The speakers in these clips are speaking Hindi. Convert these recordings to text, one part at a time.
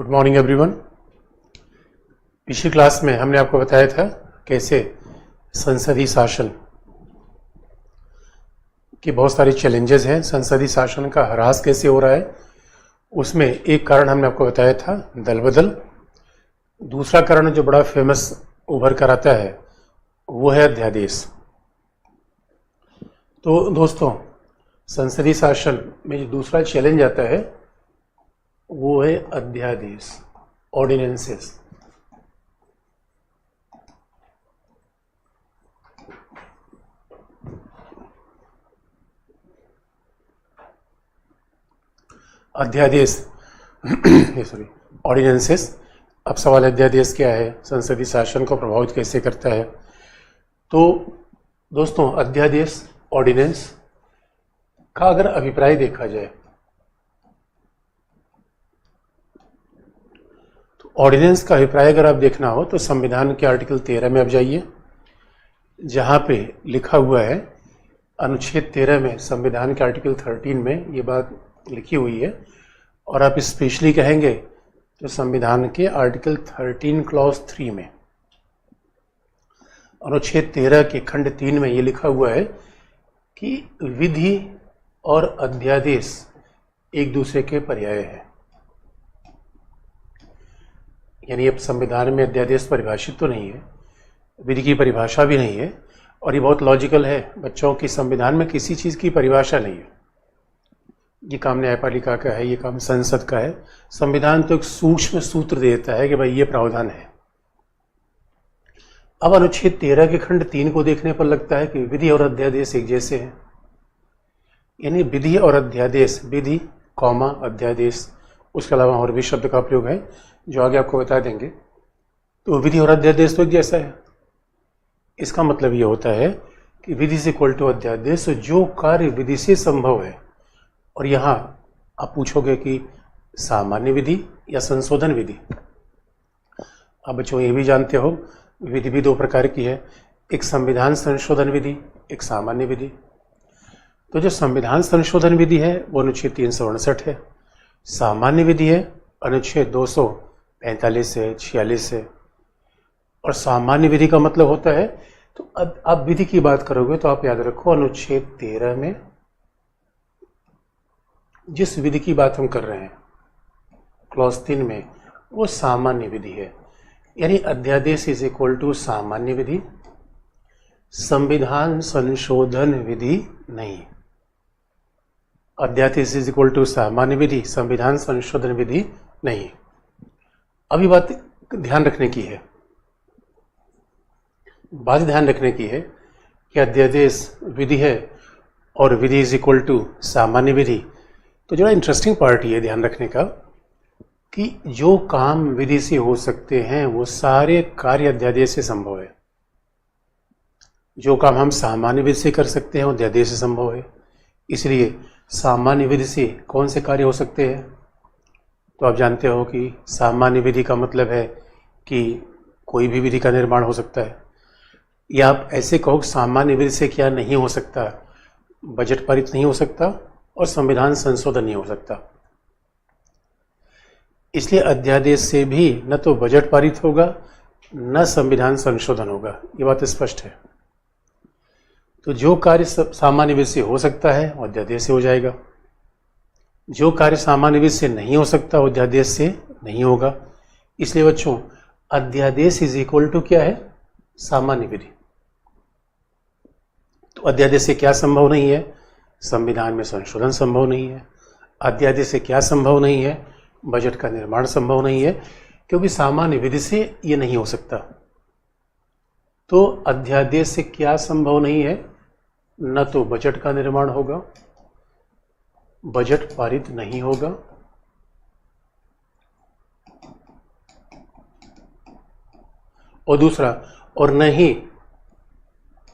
Good morning everyone. पिछली क्लास में हमने आपको बताया था कैसे संसदीय शासन के बहुत सारे चैलेंजेस हैं, संसदीय शासन का ह्रास कैसे हो रहा है। उसमें एक कारण हमने आपको बताया था दल बदल। दूसरा कारण जो बड़ा फेमस उभर कर आता है वो है अध्यादेश। तो दोस्तों, संसदीय शासन में जो दूसरा चैलेंज आता है वो है अध्यादेश, ऑर्डिनेंसेस। अध्यादेश सॉरी ऑर्डिनेंसेस। अब सवाल अध्यादेश क्या है, संसदीय शासन को प्रभावित कैसे करता है। तो दोस्तों, अध्यादेश ऑर्डिनेंस का अगर अभिप्राय देखा जाए तो ऑर्डिनेंस का अभिप्राय अगर आप देखना हो तो संविधान के आर्टिकल 13 में आप जाइए, जहां पे लिखा हुआ है अनुच्छेद 13 में, संविधान के आर्टिकल 13 में ये बात लिखी हुई है। और आप स्पेशली कहेंगे तो संविधान के आर्टिकल 13 क्लॉज 3 में, अनुच्छेद 13 के खंड 3 में ये लिखा हुआ है कि विधि और अध्यादेश एक दूसरे के पर्याय है। यानी अब संविधान में अध्यादेश परिभाषित तो नहीं है, विधि की परिभाषा भी नहीं है, और ये बहुत लॉजिकल है बच्चों की। संविधान में किसी चीज़ की परिभाषा नहीं है। ये काम न्यायपालिका का है, ये काम संसद का है। संविधान तो एक सूक्ष्म सूत्र देता है कि भाई ये प्रावधान है। अब अनुच्छेद 13 के खंड 3 को देखने पर लगता है कि विधि और अध्यादेश एक जैसे हैं। यानी विधि और अध्यादेश, विधि कॉमा अध्यादेश, उसके अलावा और भी शब्द का प्रयोग है जो आगे आपको बता देंगे। तो विधि और अध्यादेश तो एक जैसा है। इसका मतलब ये होता है कि विधि से इक्वल टू अध्यादेश, जो कार्य विधि से संभव है। और यहाँ आप पूछोगे कि सामान्य विधि या संशोधन विधि। आप बच्चों ये भी जानते हो विधि भी दो प्रकार की है, एक संविधान संशोधन विधि, एक सामान्य विधि। तो जो संविधान संशोधन विधि है वो अनुच्छेद 359 है। सामान्य विधि है अनुच्छेद 245 है, 46 है। और सामान्य विधि का मतलब होता है, तो अब आप विधि की बात करोगे तो आप याद रखो अनुच्छेद 13 में जिस विधि की बात हम कर रहे हैं क्लॉज 3 में, वो सामान्य विधि है। यानी अध्यादेश इज इक्वल टू सामान्य विधि, संविधान संशोधन विधि नहीं। अध्यादेश इज इक्वल टू सामान्य विधि, संविधान संशोधन विधि नहीं। अभी बात ध्यान रखने की है, बात ध्यान रखने की है कि अध्यादेश विधि है और विधि इज इक्वल टू सामान्य विधि। तो जो इंटरेस्टिंग पार्ट ये ध्यान रखने का कि जो काम विधि से हो सकते हैं वो सारे कार्य अध्यादेश से संभव है। जो काम हम सामान्य विधि से कर सकते हैं वो अध्यादेश से संभव है। इसलिए सामान्य विधि से कौन से कार्य हो सकते हैं, तो आप जानते हो कि सामान्य विधि का मतलब है कि कोई भी विधि का निर्माण हो सकता है। या आप ऐसे कहो सामान्य विधि से क्या नहीं हो सकता, बजट पारित नहीं हो सकता और संविधान संशोधन नहीं हो सकता। इसलिए अध्यादेश से भी न तो बजट पारित होगा न संविधान संशोधन होगा, ये बात स्पष्ट है। तो जो कार्य सामान्य विधि से हो सकता है वो अध्यादेश से हो जाएगा, जो कार्य सामान्य विधि से नहीं हो सकता वो अध्यादेश से नहीं होगा। इसलिए बच्चों, अध्यादेश इज इक्वल टू क्या है, सामान्य विधि। तो अध्यादेश से क्या संभव नहीं है, संविधान में संशोधन संभव नहीं है। अध्यादेश से क्या संभव नहीं है, बजट का निर्माण संभव नहीं है, क्योंकि सामान्य विधि से ये नहीं हो सकता। तो अध्यादेश से क्या संभव नहीं है, न तो बजट का निर्माण होगा, बजट पारित नहीं होगा, और दूसरा, और न ही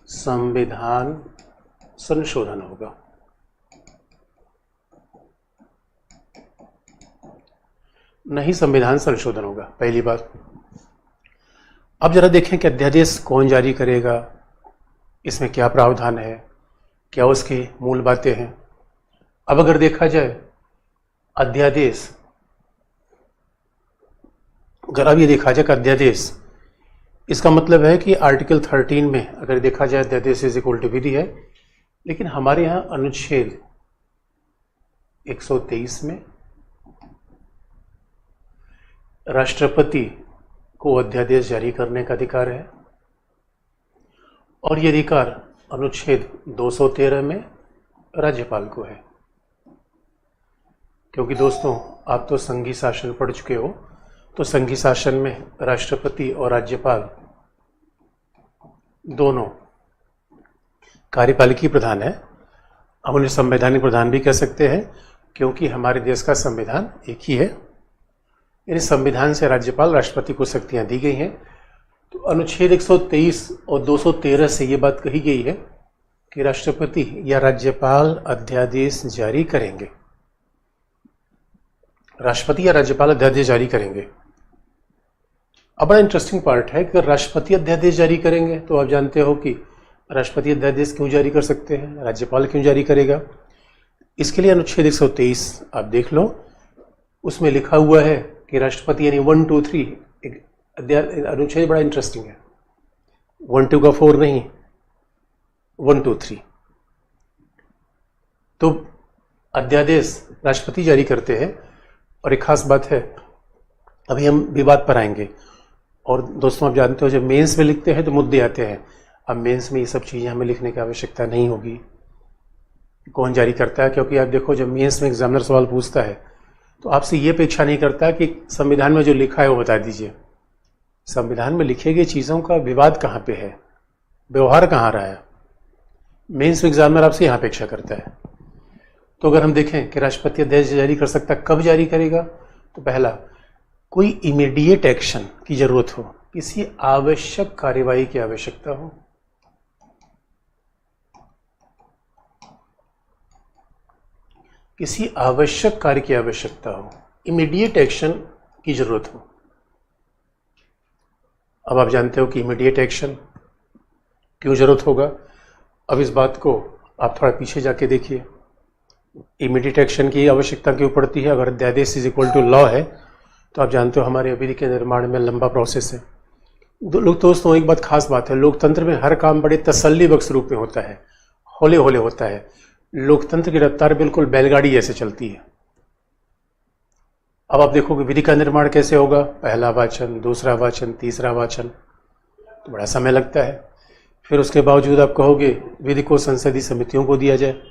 संविधान संशोधन होगा। नहीं संविधान संशोधन होगा, पहली बात। अब जरा देखें कि अध्यादेश कौन जारी करेगा, इसमें क्या प्रावधान है, क्या उसकी मूल बातें हैं। अब अगर देखा जाए अध्यादेश अगर अब ये देखा जाए कि अध्यादेश, इसका मतलब है कि आर्टिकल 13 में अगर देखा जाए अध्यादेश इज इक्वल टू विधि है, लेकिन हमारे यहाँ अनुच्छेद 123 में राष्ट्रपति को अध्यादेश जारी करने का अधिकार है और ये अधिकार अनुच्छेद 213 में राज्यपाल को है। क्योंकि दोस्तों आप तो संघीय शासन पढ़ चुके हो, तो संघीय शासन में राष्ट्रपति और राज्यपाल दोनों कार्यपालिकी प्रधान है। अब उन्हें संवैधानिक प्रधान भी कह सकते हैं, क्योंकि हमारे देश का संविधान एक ही है, यानी संविधान से राज्यपाल राष्ट्रपति को शक्तियां दी गई हैं। तो अनुच्छेद 123 और 213 से ये बात कही गई है कि राष्ट्रपति या राज्यपाल अध्यादेश जारी करेंगे, राष्ट्रपति या राज्यपाल अध्यादेश जारी करेंगे। अब बड़ा इंटरेस्टिंग पार्ट है कि राष्ट्रपति अध्यादेश जारी करेंगे तो आप जानते हो कि राष्ट्रपति अध्यादेश क्यों जारी कर सकते हैं, राज्यपाल क्यों जारी करेगा। इसके लिए अनुच्छेद 123 आप देख लो, उसमें लिखा हुआ है कि राष्ट्रपति यानी 1, 2, 3 अनुच्छेद बड़ा इंटरेस्टिंग है, 1, 2 का 4 नहीं, 1, 2, 3। तो अध्यादेश राष्ट्रपति जारी करते हैं। और एक खास बात है, अभी हम विवाद पर आएंगे। और दोस्तों आप जानते हो जब मेंस में लिखते हैं तो मुद्दे आते हैं। अब मेंस में ये सब चीज़ें हमें लिखने की आवश्यकता नहीं होगी, कौन जारी करता है, क्योंकि आप देखो जब मेंस में एग्जामिनर सवाल पूछता है तो आपसे ये अपेक्षा नहीं करता कि संविधान में जो लिखा है वो बता दीजिए। संविधान में लिखे गई चीज़ों का विवाद कहाँ पे है, व्यवहार कहाँ रहा है, मेंस में एग्जामिनर आपसे यहाँ अपेक्षा करता है। तो अगर हम देखें कि राष्ट्रपति अध्यादेश जारी कर सकता, कब जारी करेगा, तो पहला कोई इमीडिएट एक्शन की जरूरत हो, किसी आवश्यक कार्यवाही की आवश्यकता हो, किसी आवश्यक कार्य की आवश्यकता हो, इमीडिएट एक्शन की जरूरत हो। अब आप जानते हो कि इमीडिएट एक्शन क्यों जरूरत होगा। अब इस बात को आप थोड़ा पीछे जाके देखिए, इमीडिएट एक्शन की आवश्यकता क्यों पड़ती है। अगर अध्यादेश इज इक्वल टू लॉ है तो आप जानते हो हमारे विधि के निर्माण में लंबा प्रोसेस है। दोस्तों एक बात खास बात है, लोकतंत्र में हर काम बड़े तसल्ली बख्श रूप में होता है, हौले हौले होता है। लोकतंत्र की रफ्तार बिल्कुल बैलगाड़ी जैसे चलती है। अब आप देखो कि विधि का निर्माण कैसे होगा, पहला वाचन, दूसरा वाचन, तीसरा वाचन, तो बड़ा समय लगता है। फिर उसके बावजूद आप कहोगे विधि को संसदीय समितियों को दिया जाए,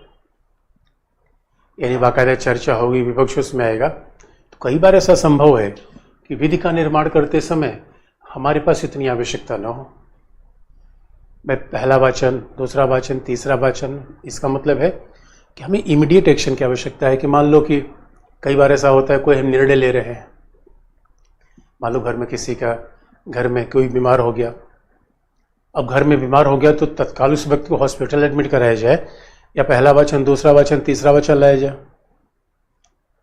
यानी बाकायदा चर्चा होगी, विपक्ष उसमें आएगा। तो कई बार ऐसा संभव है कि विधि का निर्माण करते समय हमारे पास इतनी आवश्यकता न हो। मैं पहला वाचन, दूसरा वाचन, तीसरा वाचन, इसका मतलब है कि हमें इमीडिएट एक्शन की आवश्यकता है। कि मान लो कि कई बार ऐसा होता है कोई हम निर्णय ले रहे हैं, मान लो घर में किसी का, घर में कोई बीमार हो गया। अब घर में बीमार हो गया तो तत्काल उस व्यक्ति को हॉस्पिटल एडमिट कराया जाए या पहला वाचन, दूसरा वाचन, तीसरा वाचन लाया जाए।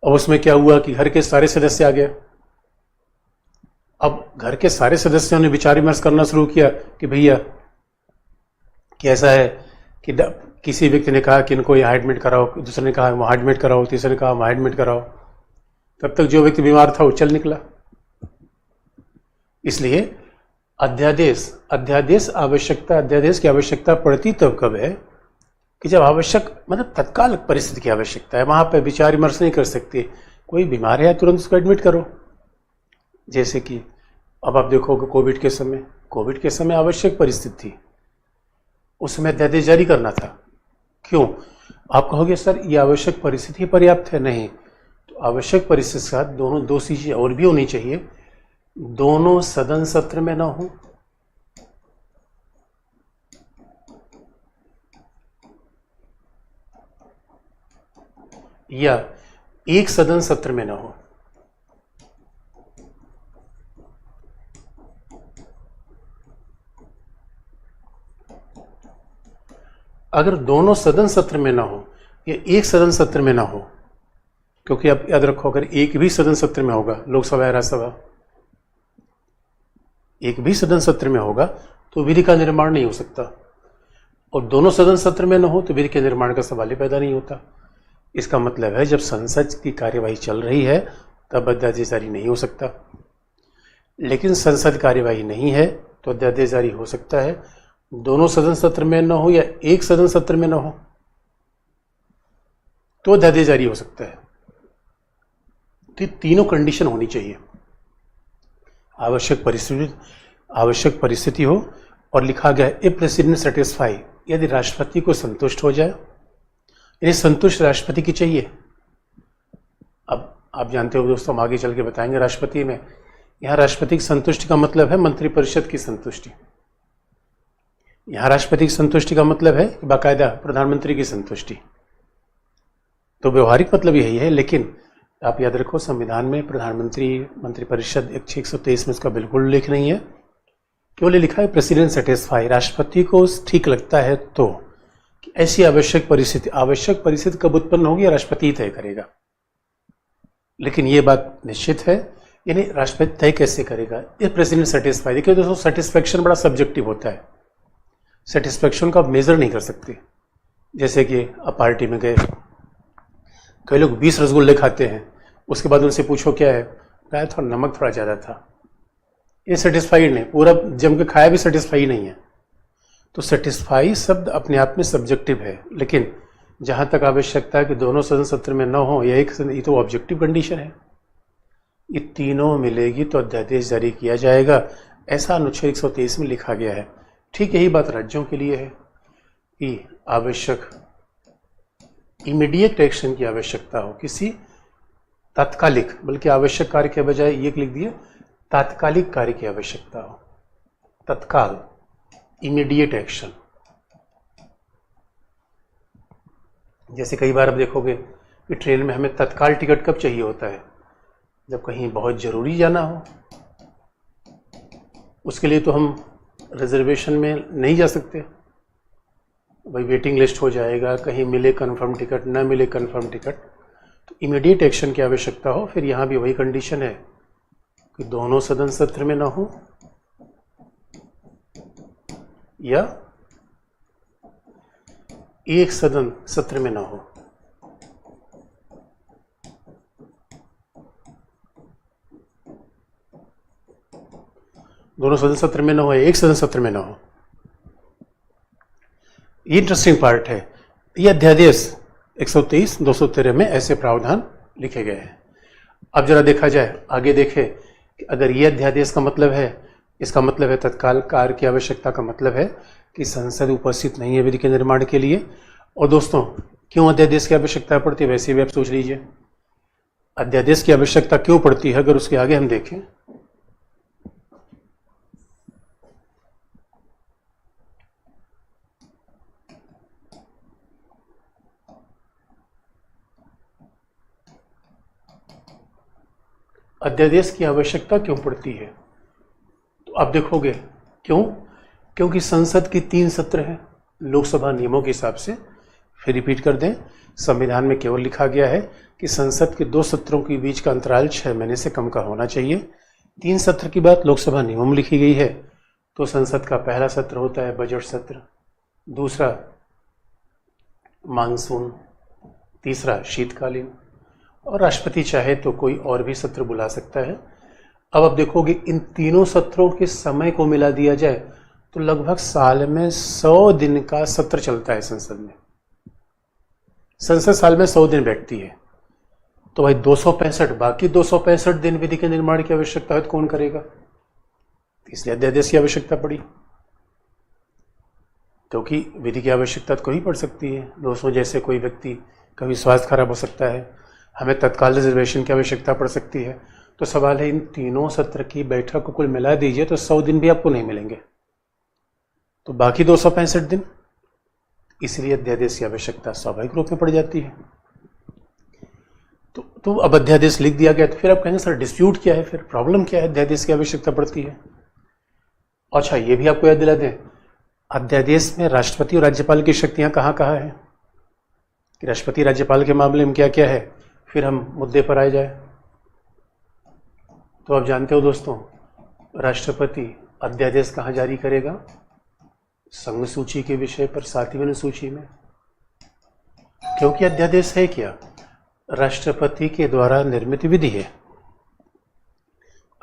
अब उसमें क्या हुआ कि घर के सारे सदस्य आ गए। अब घर के सारे सदस्यों ने विचार विमर्श करना शुरू किया कि भैया कि ऐसा है कि किसी व्यक्ति ने कहा कि इनको यहाँ एडमिट कराओ, दूसरे ने कहा वहाँ एडमिट कराओ, तीसरे ने कहा वहाँ एडमिट कराओ। तब तक जो व्यक्ति बीमार था वो चल निकला। इसलिए अध्यादेश की आवश्यकता पड़ती तब कब है कि जब आवश्यक, मतलब तत्काल परिस्थिति की आवश्यकता है। वहां पर विचार विमर्श नहीं कर सकते, कोई बीमार है तुरंत उसको एडमिट करो। जैसे कि अब आप देखोगे कोविड के समय आवश्यक परिस्थिति थी, उस समय अध्यादेश जारी करना था। क्यों? आप कहोगे सर ये आवश्यक परिस्थिति पर्याप्त है। नहीं, तो आवश्यक परिस्थिति के साथ दो चीजें और भी होनी चाहिए। दोनों सदन सत्र में ना हो, या एक सदन सत्र में ना हो। अगर दोनों सदन सत्र में ना हो या एक सदन सत्र में ना हो, क्योंकि आप याद रखो अगर एक भी सदन सत्र में होगा, लोकसभा या राज्यसभा एक भी सदन सत्र में होगा तो विधि का निर्माण नहीं हो सकता, और दोनों सदन सत्र में ना हो तो विधि के निर्माण का सवाल ही पैदा नहीं होता। इसका मतलब है जब संसद की कार्यवाही चल रही है तब अध्यादेश जारी नहीं हो सकता। लेकिन संसद कार्यवाही नहीं है तो अध्यादेश जारी हो सकता है, दोनों सदन सत्र में न हो या एक सदन सत्र में न हो तो अध्यादेश जारी हो सकता है। तो ये तीनों कंडीशन होनी चाहिए, आवश्यक परिस्थिति हो, और लिखा गया इफ प्रेसिडेंट सेटिस्फाई, यदि राष्ट्रपति को संतुष्ट हो जाए, यानी संतुष्ट राष्ट्रपति की चाहिए। अब आप जानते हो दोस्तों, हम आगे चल के बताएंगे राष्ट्रपति में, यहाँ राष्ट्रपति की संतुष्टि का मतलब है मंत्रिपरिषद की संतुष्टि, यहाँ राष्ट्रपति की संतुष्टि का मतलब है बाकायदा प्रधानमंत्री की संतुष्टि। तो व्यवहारिक मतलब यही है, लेकिन आप याद रखो संविधान में प्रधानमंत्री मंत्रिपरिषद 123 में इसका बिल्कुल उल्लेख नहीं है, केवल लिखा है प्रेसिडेंट सेटिस्फाई, राष्ट्रपति को ठीक लगता है तो कि ऐसी आवश्यक परिस्थिति कब उत्पन्न होगी राष्ट्रपति तय करेगा। लेकिन ये बात निश्चित है, यानी राष्ट्रपति तय कैसे करेगा, ये प्रेसिडेंट सेटिस्फाई। देखिए दोस्तों, सेटिस्फैक्शन बड़ा सब्जेक्टिव होता है, सेटिस्फैक्शन को आप मेजर नहीं कर सकते। जैसे कि आप पार्टी में गए, कई लोग 20 रसगुल्ले खाते हैं, उसके बाद उनसे पूछो क्या है, कहा थोड़ा नमक थोड़ा ज़्यादा था, ये सेटिस्फाइड नहीं, पूरा जम के खाया भी सेटिस्फाई नहीं है। तो सेटिस्फाई शब्द अपने आप में सब्जेक्टिव है, लेकिन जहाँ तक आवश्यकता है कि दोनों सदन सत्र में न हो या एक सदन, ये तो ऑब्जेक्टिव कंडीशन है। ये तीनों मिलेगी तो अध्यादेश जारी किया जाएगा, ऐसा अनुच्छेद 123 में लिखा गया है। ठीक यही बात राज्यों के लिए है कि आवश्यक इमीडिएट एक्शन की आवश्यकता हो, किसी तात्कालिक, बल्कि आवश्यक कार्य के बजाय ये लिख दिए तात्कालिक कार्य की आवश्यकता हो, तत्काल, इमीडिएट एक्शन। जैसे कई बार आप देखोगे कि ट्रेन में हमें तत्काल टिकट कब चाहिए होता है, जब कहीं बहुत जरूरी जाना हो। उसके लिए तो हम रिजर्वेशन में नहीं जा सकते, भाई वेटिंग लिस्ट हो जाएगा, कहीं मिले कंफर्म टिकट, ना मिले कंफर्म टिकट, तो इमीडिएट एक्शन की आवश्यकता हो। फिर यहाँ भी वही कंडीशन है कि दोनों सदन सत्र में ना हो या एक सदन सत्र में ना हो। दोनों सदन सत्र में ना हो, एक सदन सत्र में ना हो। ये इंटरेस्टिंग पार्ट है। ये अध्यादेश 123, 213 में ऐसे प्रावधान लिखे गए हैं। अब जरा देखा जाए, आगे देखें कि अगर ये अध्यादेश का मतलब है, इसका मतलब है तत्काल कार्य की आवश्यकता का मतलब है कि संसद उपस्थित नहीं है विधि के निर्माण के लिए। और दोस्तों, क्यों अध्यादेश की आवश्यकता पड़ती है, वैसे भी आप सोच लीजिए अध्यादेश की आवश्यकता क्यों पड़ती है। अगर उसके आगे हम देखें, अध्यादेश की आवश्यकता क्यों पड़ती है, तो आप देखोगे क्यों, क्योंकि संसद की 3 सत्र हैं लोकसभा नियमों के हिसाब से। फिर रिपीट कर दें, संविधान में केवल लिखा गया है कि संसद के 2 सत्रों के बीच का अंतराल 6 महीने से कम का होना चाहिए। 3 सत्र की बात लोकसभा नियमों में लिखी गई है। तो संसद का पहला सत्र होता है बजट सत्र, दूसरा मानसून, तीसरा शीतकालीन, और राष्ट्रपति चाहे तो कोई और भी सत्र बुला सकता है। अब आप देखोगे इन तीनों सत्रों के समय को मिला दिया जाए तो लगभग साल में 100 दिन का सत्र चलता है संसद में। संसद साल में 100 दिन बैठती है, तो भाई 265, बाकी 265 दिन विधि के निर्माण की आवश्यकता है तो कौन करेगा, इसलिए अध्यादेश की आवश्यकता पड़ी। क्योंकि विधि की आवश्यकता तो कोई पड़ सकती है दोस्तों, जैसे कोई व्यक्ति कभी स्वास्थ्य खराब हो सकता है, हमें तत्काल रिजर्वेशन की आवश्यकता पड़ सकती है। तो सवाल है इन तीनों सत्र की बैठक को कुल मिला दीजिए तो 100 दिन भी आपको नहीं मिलेंगे, तो बाकी 265 दिन, इसलिए अध्यादेश की आवश्यकता स्वाभाविक रूप में पड़ जाती है। तो अब अध्यादेश लिख दिया गया, तो फिर आप कहेंगे सर डिस्प्यूट क्या है, फिर प्रॉब्लम क्या है, अध्यादेश की आवश्यकता पड़ती है। अच्छा, ये भी आपको याद दिला दें, अध्यादेश में राष्ट्रपति और राज्यपाल की शक्तियां कहाँ कहाँ है, कि राष्ट्रपति राज्यपाल के मामले में क्या क्या है। फिर हम मुद्दे पर आए जाए तो आप जानते हो दोस्तों, राष्ट्रपति अध्यादेश कहाँ जारी करेगा, संघ सूची के विषय पर 7वीं अनुसूची में। क्योंकि अध्यादेश है क्या, राष्ट्रपति के द्वारा निर्मित विधि है।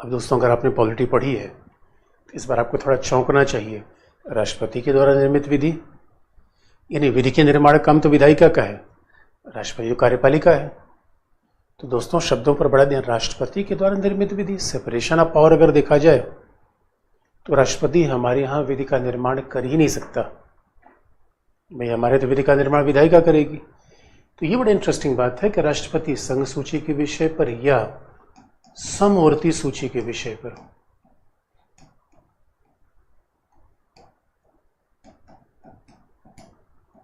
अब दोस्तों अगर आपने पॉलिटी पढ़ी है तो इस बार आपको थोड़ा चौंकना चाहिए। राष्ट्रपति के द्वारा निर्मित विधि, यानी विधि के निर्माण काम तो विधायिका का है, राष्ट्रपति जो कार्यपालिका है। तो दोस्तों शब्दों पर बड़ा ध्यान, राष्ट्रपति के द्वारा निर्मित विधि, सेपरेशन ऑफ पावर अगर देखा जाए तो राष्ट्रपति हमारे यहाँ विधि का निर्माण कर ही नहीं सकता। भाई हमारे तो विधि का निर्माण विधायिका करेगी। तो ये बड़ी इंटरेस्टिंग बात है कि राष्ट्रपति संघ सूची के विषय पर या समवर्ती सूची के विषय पर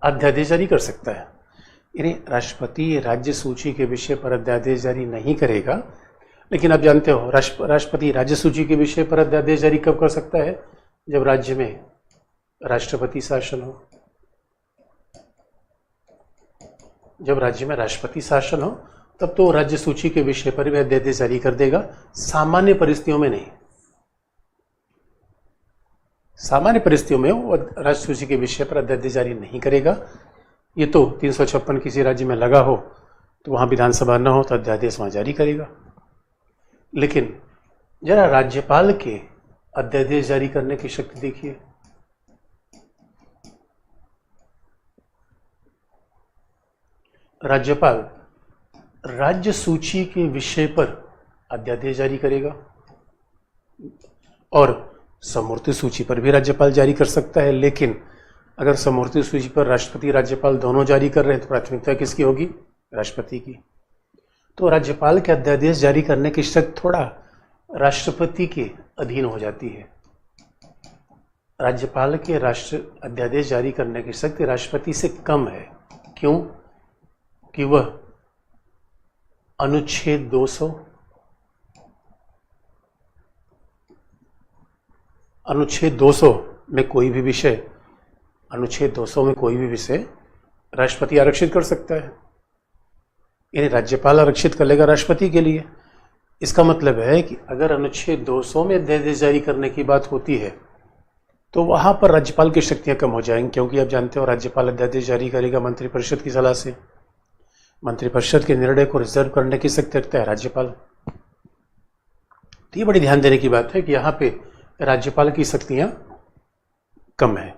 अध्यादेश जारी कर सकता है। यानी राष्ट्रपति राज्य सूची के विषय पर अध्यादेश जारी नहीं करेगा, लेकिन आप जानते हो राष्ट्रपति राज्य सूची के विषय पर अध्यादेश जारी कब कर सकता है? जब राज्य में राष्ट्रपति शासन हो। जब राज्य में राष्ट्रपति शासन हो तब तो राज्य सूची के विषय पर भी अध्यादेश जारी कर देगा, सामान्य परिस्थितियों में नहीं। सामान्य परिस्थितियों में वो राज्य सूची के विषय पर अध्यादेश जारी नहीं करेगा। ये तो 356 किसी राज्य में लगा हो तो वहां विधानसभा न हो तो अध्यादेश वहां जारी करेगा। लेकिन जरा राज्यपाल के अध्यादेश जारी करने की शक्ति देखिए। राज्यपाल राज्य सूची के विषय पर अध्यादेश जारी करेगा और समवर्ती सूची पर भी राज्यपाल जारी कर सकता है। लेकिन अगर समवर्ती सूची पर राष्ट्रपति राज्यपाल दोनों जारी कर रहे हैं तो प्राथमिकता किसकी होगी? राष्ट्रपति की। तो राज्यपाल के अध्यादेश जारी करने की शक्ति थोड़ा राष्ट्रपति के अधीन हो जाती है। राज्यपाल के अध्यादेश जारी करने की शक्ति राष्ट्रपति से कम है। क्यों? कि वह अनुच्छेद 200 में कोई भी विषय राष्ट्रपति आरक्षित कर सकता है। यानी राज्यपाल आरक्षित कर लेगा राष्ट्रपति के लिए। इसका मतलब है कि अगर अनुच्छेद 200 में अध्यादेश जारी करने की बात होती है तो वहां पर राज्यपाल की शक्तियां कम हो जाएंगी, क्योंकि आप जानते हो राज्यपाल अध्यादेश जारी करेगा मंत्रिपरिषद की सलाह से। मंत्रिपरिषद के निर्णय को रिजर्व करने की शक्ति रखता है राज्यपाल। तो ये बड़ी ध्यान देने की बात है कि यहाँ पे राज्यपाल की शक्तियां कम है।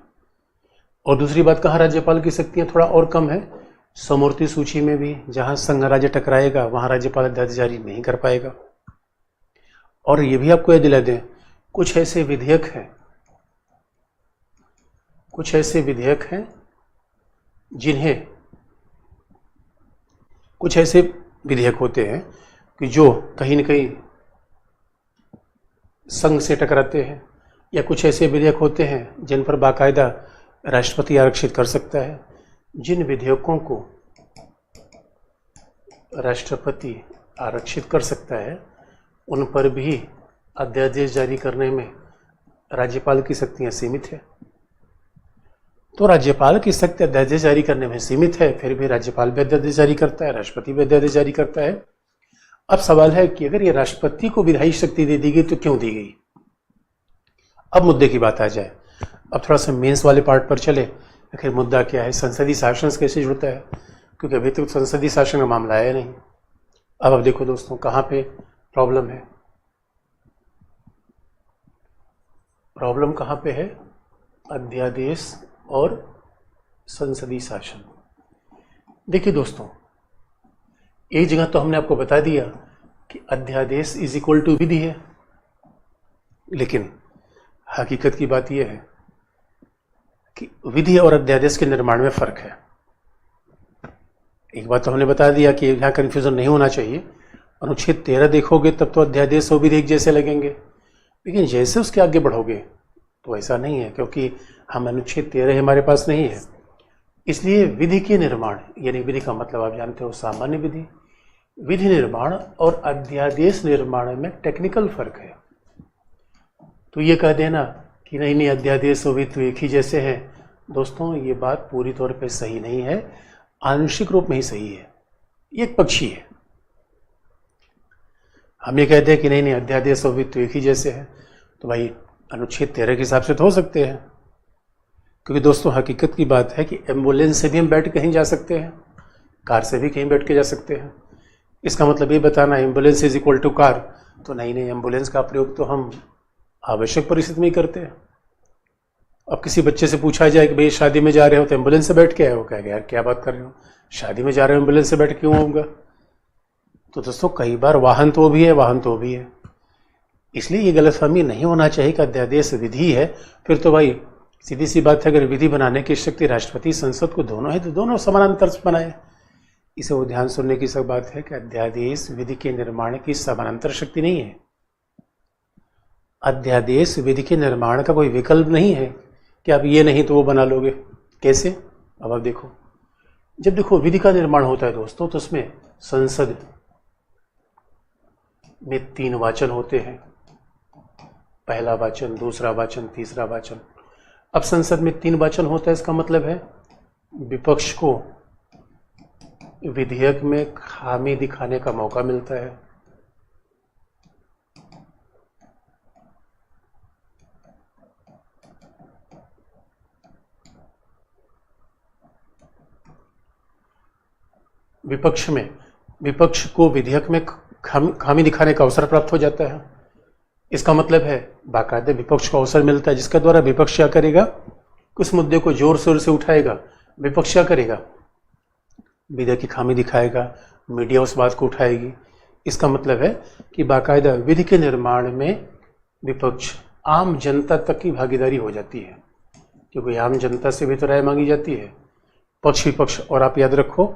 और दूसरी बात, कहाँ राज्यपाल की शक्तियां थोड़ा और कम है? समवर्ती सूची में भी जहां संघ राज्य टकराएगा वहां राज्यपाल अध्यादेश जारी नहीं कर पाएगा। और ये भी आपको याद दिला दें, कुछ ऐसे विधेयक हैं जिन्हें कुछ ऐसे विधेयक होते हैं कि जो कहीं न कहीं संघ से टकराते हैं, या कुछ ऐसे विधेयक होते हैं जिन पर बाकायदा राष्ट्रपति आरक्षित कर सकता है। जिन विधेयकों को राष्ट्रपति आरक्षित कर सकता है उन पर भी अध्यादेश जारी करने में राज्यपाल की शक्तियां सीमित है। तो राज्यपाल की शक्ति अध्यादेश जारी करने में सीमित है, फिर भी राज्यपाल भी अध्यादेश जारी करता है, राष्ट्रपति भी अध्यादेश जारी करता है। अब सवाल है कि अगर ये राष्ट्रपति को विधायी शक्ति दे दी गई तो क्यों दी गई? अब मुद्दे की बात आ जाए। अब थोड़ा सा मेंस वाले पार्ट पर चले। आखिर मुद्दा क्या है? संसदीय शासन कैसे जुड़ता है? क्योंकि अभी तक संसदीय शासन का मामला आया नहीं। अब देखो दोस्तों कहाँ पे प्रॉब्लम है। प्रॉब्लम कहाँ पे है? अध्यादेश और संसदीय शासन। देखिए दोस्तों, एक जगह तो हमने आपको बता दिया कि अध्यादेश इज इक्वल टू विधि है, लेकिन हकीकत की बात यह है कि विधि और अध्यादेश के निर्माण में फर्क है। एक बात तो हमने बता दिया कि यहाँ कन्फ्यूजन नहीं होना चाहिए। अनुच्छेद 13 देखोगे तब तो अध्यादेश और विधि एक जैसे लगेंगे, लेकिन जैसे उसके आगे बढ़ोगे तो ऐसा नहीं है, क्योंकि हम अनुच्छेद 13 हमारे पास नहीं है। इसलिए विधि के निर्माण, यानी विधि का मतलब आप जानते हो सामान्य विधि, विधि निर्माण और अध्यादेश निर्माण में टेक्निकल फर्क है। तो ये कह देना कि नहीं अध्यादेश और विधि तो एक ही जैसे हैं, दोस्तों ये बात पूरी तौर पे सही नहीं है, आंशिक रूप में ही सही है, ये एक पक्षी है। हम ये कहते हैं कि नहीं अध्यादेश और विधि तो एक ही जैसे हैं, तो भाई अनुच्छेद 13 के हिसाब से तो हो सकते हैं। क्योंकि दोस्तों हकीकत की बात है कि एम्बुलेंस से भी हम बैठ के कहीं जा सकते हैं, कार से भी कहीं बैठ के जा सकते हैं। इसका मतलब ये बताना ambulance is equal to car तो नई नई एम्बुलेंस का प्रयोग तो हम आवश्यक परिस्थिति में ही करते हैं। अब किसी बच्चे से पूछा जाए कि भाई शादी में जा रहे हो तो एम्बुलेंस से बैठ के आए हो, कहेगा यार क्या बात कर रहे हो, शादी में जा रहे हो एम्बुलेंस से बैठ के क्यों आऊँगा। तो दोस्तों कई बार वाहन तो भी है, वाहन तो भी है। इसलिए ये गलतफहमी नहीं होना चाहिए कि अध्यादेश विधि है, फिर तो भाई सीधी सी बात है, अगर विधि बनाने की शक्ति राष्ट्रपति संसद को दोनों है तो दोनों समानांतर से बनाए। इसे वो ध्यान सुनने की सब बात है कि अध्यादेश विधि के निर्माण की समानांतर शक्ति नहीं है। अध्यादेश विधि के निर्माण का कोई विकल्प नहीं है कि आप ये नहीं तो वो बना लोगे। कैसे? अब आप देखो, जब देखो विधि का निर्माण होता है दोस्तों तो उसमें संसद में 3 वाचन होते हैं, पहला वाचन, दूसरा वाचन, तीसरा वाचन। अब संसद में 3 वाचन होता है, इसका मतलब है विपक्ष को विधेयक में खामी दिखाने का मौका मिलता है। विपक्ष को विधेयक में खामी दिखाने का अवसर प्राप्त हो जाता है। इसका मतलब है बाकायदे विपक्ष को अवसर मिलता है, जिसके द्वारा विपक्ष क्या करेगा, उस मुद्दे को जोर शोर से उठाएगा। विपक्ष क्या करेगा, विधेयक की खामी दिखाएगा, मीडिया उस बात को उठाएगी। इसका मतलब है कि बाकायदा विधि के निर्माण में विपक्ष आम जनता तक की भागीदारी हो जाती है, क्योंकि आम जनता से भी तो राय मांगी जाती है, पक्ष विपक्ष। और आप याद रखो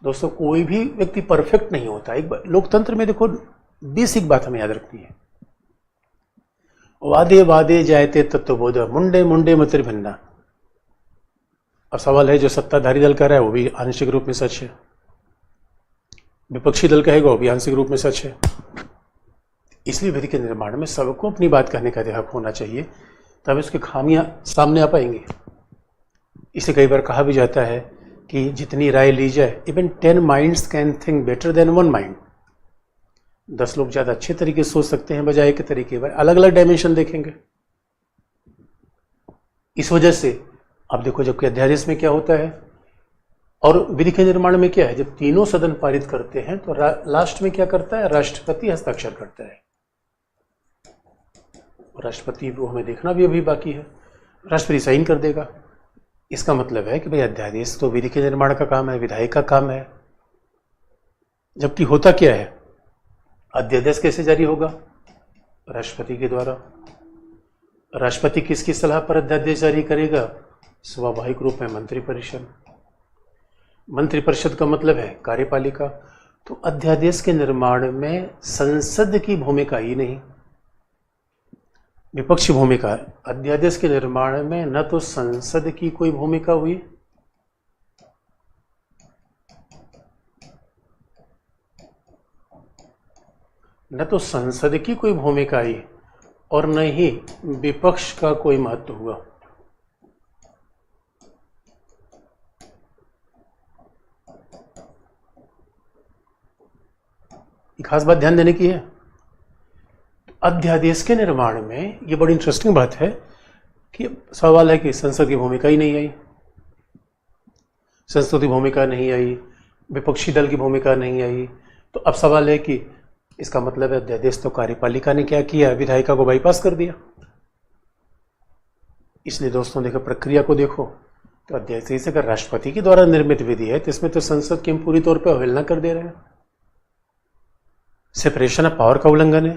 दोस्तों, कोई भी व्यक्ति परफेक्ट नहीं होता। एक लोकतंत्र में देखो बेसिक बात हमें याद रखनी है, वादे वादे जायते तत्वबोध, मुंडे मुंडे मतिर भिन्ना। अब सवाल है, जो सत्ताधारी दल कह रहा है वो भी आंशिक रूप में सच है, विपक्षी दल कहेगा वो भी आंशिक रूप में सच है। इसलिए विधि के निर्माण में सबको अपनी बात कहने का हक होना चाहिए, तब उसकी खामियां सामने आ पाएंगी। इसे कई बार कहा भी जाता है कि जितनी राय ली जाए, even 10 minds can think better than 1 mind. 10 लोग ज्यादा अच्छे तरीके से सोच सकते हैं बजाय के तरीके पर, अलग अलग डायमेंशन देखेंगे। इस वजह से अब देखो, जबकि अध्यादेश में क्या होता है और विधि के निर्माण में क्या है, जब तीनों सदन पारित करते हैं तो लास्ट में क्या करता है, राष्ट्रपति हस्ताक्षर करता है। राष्ट्रपति को हमें देखना भी अभी बाकी है, राष्ट्रपति साइन कर देगा। इसका मतलब है कि भाई अध्यादेश तो विधि के निर्माण का काम है, विधायक का काम है। जबकि होता क्या है, अध्यादेश कैसे जारी होगा, राष्ट्रपति के द्वारा। राष्ट्रपति किसकी सलाह पर अध्यादेश जारी करेगा, स्वाभाविक रूप में मंत्रिपरिषद। मंत्रिपरिषद का मतलब है कार्यपालिका। तो अध्यादेश के निर्माण में संसद की भूमिका ही नहीं, विपक्षी भूमिका। अध्यादेश के निर्माण में न तो संसद की कोई भूमिका हुई, न तो संसद की कोई भूमिका आई, और न ही विपक्ष का कोई महत्व हुआ। खास बात ध्यान देने की है, अध्यादेश के निर्माण में ये बड़ी इंटरेस्टिंग बात है कि सवाल है कि संसद की भूमिका ही नहीं आई, संसद की भूमिका नहीं आई, विपक्षी दल की भूमिका नहीं आई। तो अब सवाल है कि इसका मतलब है अध्यादेश तो कार्यपालिका ने क्या किया, विधायिका को बाईपास कर दिया। इसलिए दोस्तों देखो, प्रक्रिया को देखो तो अध्यादेश अगर राष्ट्रपति के द्वारा निर्मित विधि है तो इसमें तो संसद की हम पूरी तौर पर अवहेलना कर दे रहे हैं। सेपरेशन ऑफ पावर का उल्लंघन है।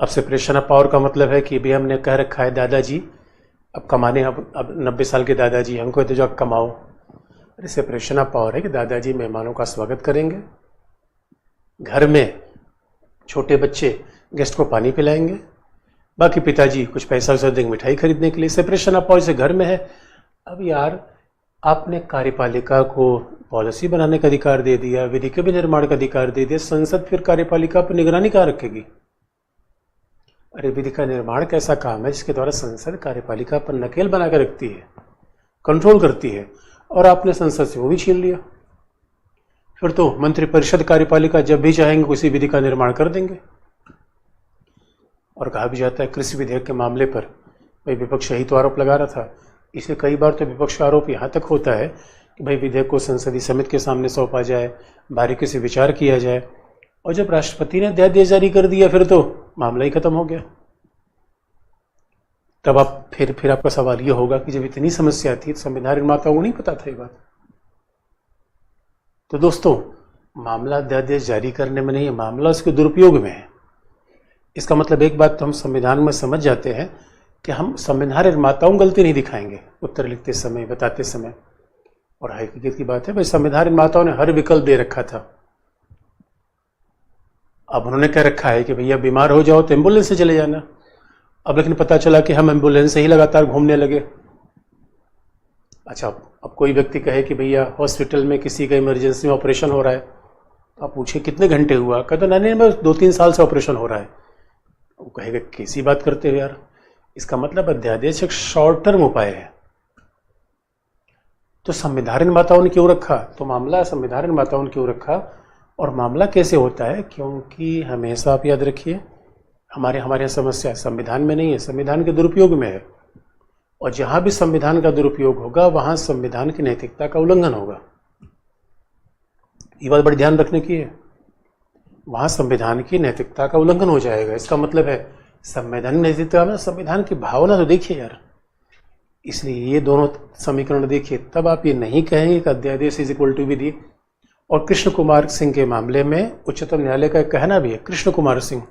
अब सेपरेशन ऑफ पावर का मतलब है कि भी हमने कह रखा है दादाजी अब कमाने, अब 90 साल के दादाजी हमको तो जो कमाओ। अरे सेपरेशन ऑफ पावर है कि दादाजी मेहमानों का स्वागत करेंगे, घर में छोटे बच्चे गेस्ट को पानी पिलाएंगे, बाकी पिताजी कुछ पैसा वैसा देंगे मिठाई खरीदने के लिए। सेपरेशन ऑफ पावर से घर में है। अब यार आपने कार्यपालिका को पॉलिसी बनाने का अधिकार दे दिया, विधि के भी निर्माण का अधिकार दे दिया, संसद फिर कार्यपालिका पर निगरानी कहाँ रखेगी। अरे विधि का निर्माण कैसा काम है जिसके द्वारा संसद कार्यपालिका पर नकेल बनाकर रखती है, कंट्रोल करती है, और आपने संसद से वो भी छीन लिया। फिर तो मंत्रिपरिषद कार्यपालिका जब भी चाहेंगे किसी विधि का निर्माण कर देंगे। और कहा भी जाता है कृषि विधेयक के मामले पर भाई विपक्ष यही तो आरोप लगा रहा था, इसलिए कई बार तो विपक्ष का आरोप यहाँ तक होता है कि भाई विधेयक को संसदीय समिति के सामने सौंपा जाए, बारीकी से विचार किया जाए, और जब राष्ट्रपति ने अध्यादेश जारी कर दिया फिर तो मामला ही खत्म हो गया। तब आप फिर आपका सवाल ये होगा कि जब इतनी समस्या थी तो संविधान निर्माताओं को नहीं पता था ये बात। तो दोस्तों, मामला अध्यादेश जारी करने में नहीं है, मामला उसके दुरुपयोग में है। इसका मतलब एक बात तो हम संविधान में समझ जाते हैं कि हम संविधान निर्माताओं को गलती नहीं दिखाएंगे उत्तर लिखते समय, बताते समय। और हकीकत की बात है भाई, संविधान निर्माताओं ने हर विकल्प दे रखा था। अब उन्होंने कह रखा है कि भैया बीमार हो जाओ तो एम्बुलेंस से चले जाना। अब लेकिन पता चला कि हम एम्बुलेंस से ही लगातार घूमने लगे। अच्छा, अब कोई व्यक्ति कहे कि भैया हॉस्पिटल में किसी का इमरजेंसी में ऑपरेशन हो रहा है, आप पूछे कितने घंटे हुआ, कहते नहीं बस 2-3 साल से ऑपरेशन हो रहा है। वो कहेगा कैसी बात करते हो यार। इसका मतलब अध्यादेश एक शॉर्ट टर्म उपाय है। तो संविधान निर्माताओं ने क्यों रखा, तो मामला संविधान निर्माताओं ने क्यों रखा, और मामला कैसे होता है, क्योंकि हमेशा आप याद रखिए हमारे यहाँ समस्या संविधान में नहीं है, संविधान के दुरुपयोग में है। और जहां भी संविधान का दुरुपयोग होगा वहां संविधान की नैतिकता का उल्लंघन होगा। ये बात बड़ी ध्यान रखने की है। वहां संविधान की नैतिकता का उल्लंघन हो जाएगा। इसका मतलब है संवैधानिक नैतिकता में संविधान की भावना तो देखिए यार। इसलिए ये दोनों समीकरण देखिए, तब आप ये नहीं कहेंगे कि अध्यादेश इज इक्वल टू विधि। और कृष्ण कुमार सिंह के मामले में उच्चतम न्यायालय का कहना भी है, कृष्ण कुमार सिंह,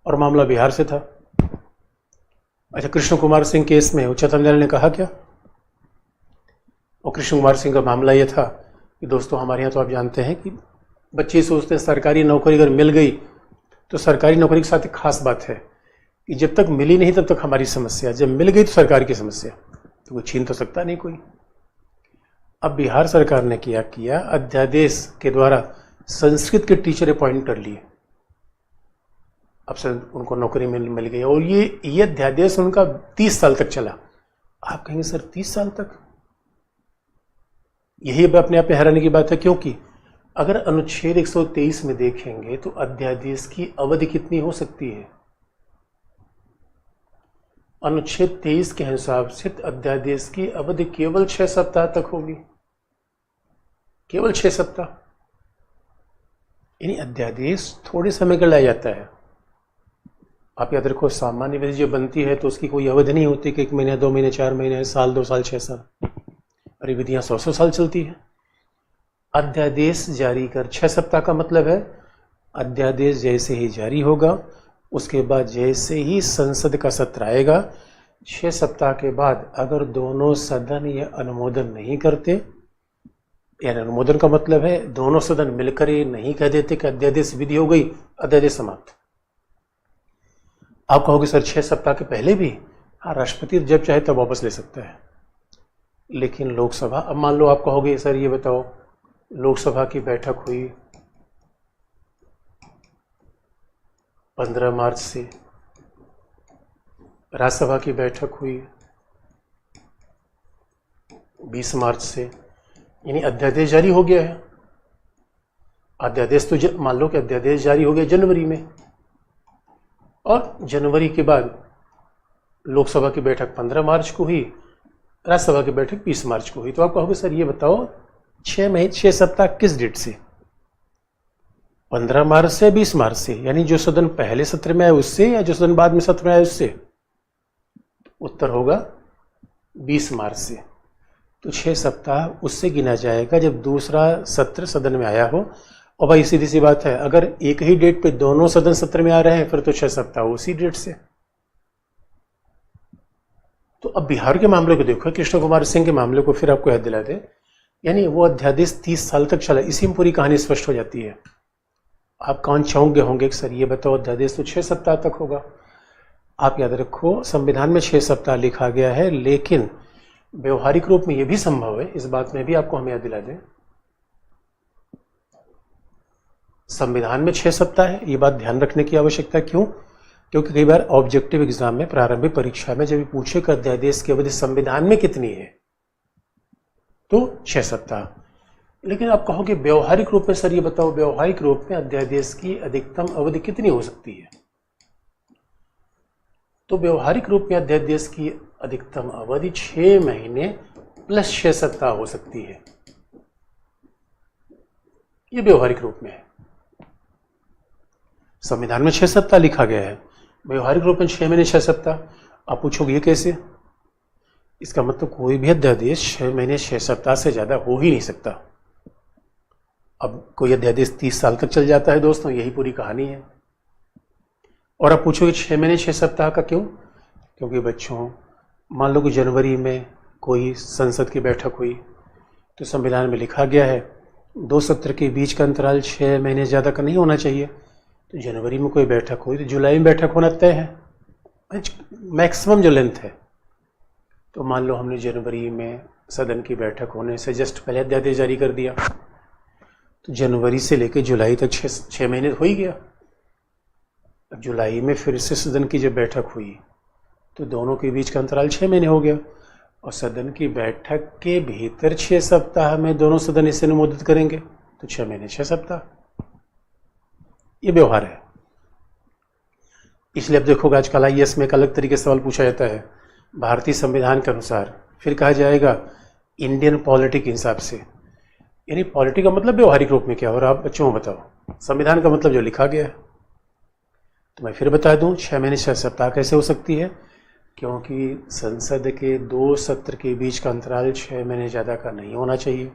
और मामला बिहार से था। अच्छा, कृष्ण कुमार सिंह केस में उच्चतम न्यायालय ने कहा क्या, और कृष्ण कुमार सिंह का मामला यह था कि दोस्तों हमारे यहाँ तो आप जानते हैं कि बच्चे सोचते हैं सरकारी नौकरी अगर मिल गई तो सरकारी नौकरी के साथ एक खास बात है कि जब तक मिली नहीं तब तक हमारी समस्या, जब मिल गई तो सरकार की समस्या, तो कोई छीन तो सकता नहीं कोई। अब बिहार सरकार ने किया अध्यादेश के द्वारा संस्कृत के टीचर अपॉइंट कर लिए। अब से उनको नौकरी मिल गई, और ये अध्यादेश उनका 30 साल तक चला। आप कहेंगे सर 30 साल तक, यही अपने आप में हैरानी की बात है। क्योंकि अगर अनुच्छेद 123 में देखेंगे तो अध्यादेश की अवधि कितनी हो सकती है, अनुच्छेद 23 के हिसाब से अध्यादेश की अवधि केवल 6 सप्ताह तक होगी, केवल 6 सप्ताह। यानी अध्यादेश थोड़े समय के लाया जाता है। आप याद रखो, सामान्य विधि जो बनती है तो उसकी कोई अवधि नहीं होती कि 1 महीने, 2 महीने, 4 महीने, साल, 2 साल, 6 साल। अरे विधियां 100 साल चलती है। अध्यादेश जारी कर 6 सप्ताह का मतलब है अध्यादेश जैसे ही जारी होगा उसके बाद जैसे ही संसद का सत्र आएगा, 6 सप्ताह के बाद अगर दोनों सदन ये अनुमोदन नहीं करते, यानी अनुमोदन का मतलब है दोनों सदन मिलकर ये नहीं कह देते कि अध्यादेश विधि हो गई, अध्यादेश समाप्त। आप कहोगे सर 6 सप्ताह के पहले भी, हाँ, राष्ट्रपति जब चाहे तब वापस ले सकता है। लेकिन लोकसभा, अब मान लो आप कहोगे सर ये बताओ, लोकसभा की बैठक हुई 15 मार्च से, राज्यसभा की बैठक हुई 20 मार्च से, यानी अध्यादेश जारी हो गया है। अध्यादेश तो मान लो कि अध्यादेश जारी हो गया जनवरी में, और जनवरी के बाद लोकसभा की बैठक 15 मार्च को हुई, राज्यसभा की बैठक 20 मार्च को हुई। तो आप कहोगे सर ये बताओ 6 सप्ताह किस डेट से, 15 मार्च से 20 मार्च से, यानी जो सदन पहले सत्र में आए उससे या जो सदन बाद में सत्र में आए उससे? उत्तर होगा 20 मार्च से। तो 6 सप्ताह उससे गिना जाएगा जब दूसरा सत्र सदन में आया हो। और भाई सीधी सी बात है, अगर एक ही डेट पे दोनों सदन सत्र में आ रहे हैं फिर तो 6 सप्ताह उसी डेट से। तो अब बिहार के मामले को देखो, कृष्ण कुमार सिंह के मामले को फिर आपको याद दिला दे, यानी वो अध्यादेश 30 साल तक चला। इसी में पूरी कहानी स्पष्ट हो जाती है। आप कौन चौंक गए होंगे कि सर ये बताओ अध्यादेश तो 6 सप्ताह तक होगा। आप याद रखो, संविधान में 6 सप्ताह लिखा गया है, लेकिन व्यवहारिक रूप में यह भी संभव है, इस बात में भी आपको हम याद दिला दें, संविधान में 6 सप्ताह है, ये बात ध्यान रखने की आवश्यकता। क्यों? क्योंकि कई बार ऑब्जेक्टिव एग्जाम में, प्रारंभिक परीक्षा में जब पूछे कि अध्यादेश की अवधि संविधान में कितनी है तो 6 सप्ताह। लेकिन आप कहोगे व्यवहारिक रूप में सर ये बताओ, व्यवहारिक रूप में अध्यादेश की अधिकतम अवधि कितनी हो सकती है? तो व्यवहारिक रूप में अध्यादेश की अधिकतम अवधि 6 महीने प्लस 6 सप्ताह हो सकती है। ये व्यवहारिक रूप में है। संविधान में 6 सप्ताह लिखा गया है, व्यवहारिक रूप में 6 महीने 6 सप्ताह। आप पूछोगे ये कैसे? इसका मतलब कोई भी अध्यादेश 6 महीने 6 सप्ताह से ज़्यादा हो ही नहीं सकता। अब कोई अध्यादेश 30 साल तक चल जाता है दोस्तों, यही पूरी कहानी है। और आप पूछोगे 6 महीने 6 सप्ताह का क्यों? क्योंकि बच्चों, मान लो कि जनवरी में कोई संसद की बैठक हुई, तो संविधान में लिखा गया है 2 सत्र के बीच का अंतराल 6 महीने ज़्यादा का नहीं होना चाहिए। तो जनवरी में कोई बैठक हुई तो जुलाई में बैठक होना तय है, मैक्सिमम जो लेंथ है। तो मान लो हमने जनवरी में सदन की बैठक होने से जस्ट पहले अध्यादेश जारी कर दिया, तो जनवरी से लेकर जुलाई तक 6 महीने हो ही गया। अब जुलाई में फिर से सदन की जब बैठक हुई तो दोनों के बीच का अंतराल 6 महीने हो गया, और सदन की बैठक के भीतर 6 सप्ताह में दोनों सदन इसे अनुमोदित करेंगे, तो 6 महीने 6 सप्ताह, ये व्यवहार है। इसलिए अब देखोगे आजकल IAS में एक अलग तरीके से सवाल पूछा जाता है, भारतीय संविधान के अनुसार, फिर कहा जाएगा इंडियन पॉलिटी के हिसाब से। यानी पॉलिटी का मतलब व्यवहारिक रूप में क्या हो रहा है, आप बच्चों को बताओ। संविधान का मतलब जो लिखा गया है। तो मैं फिर बता दूं 6 महीने 6 सप्ताह कैसे हो सकती है? क्योंकि संसद के 2 सत्र के बीच का अंतराल 6 महीने ज़्यादा का नहीं होना चाहिए।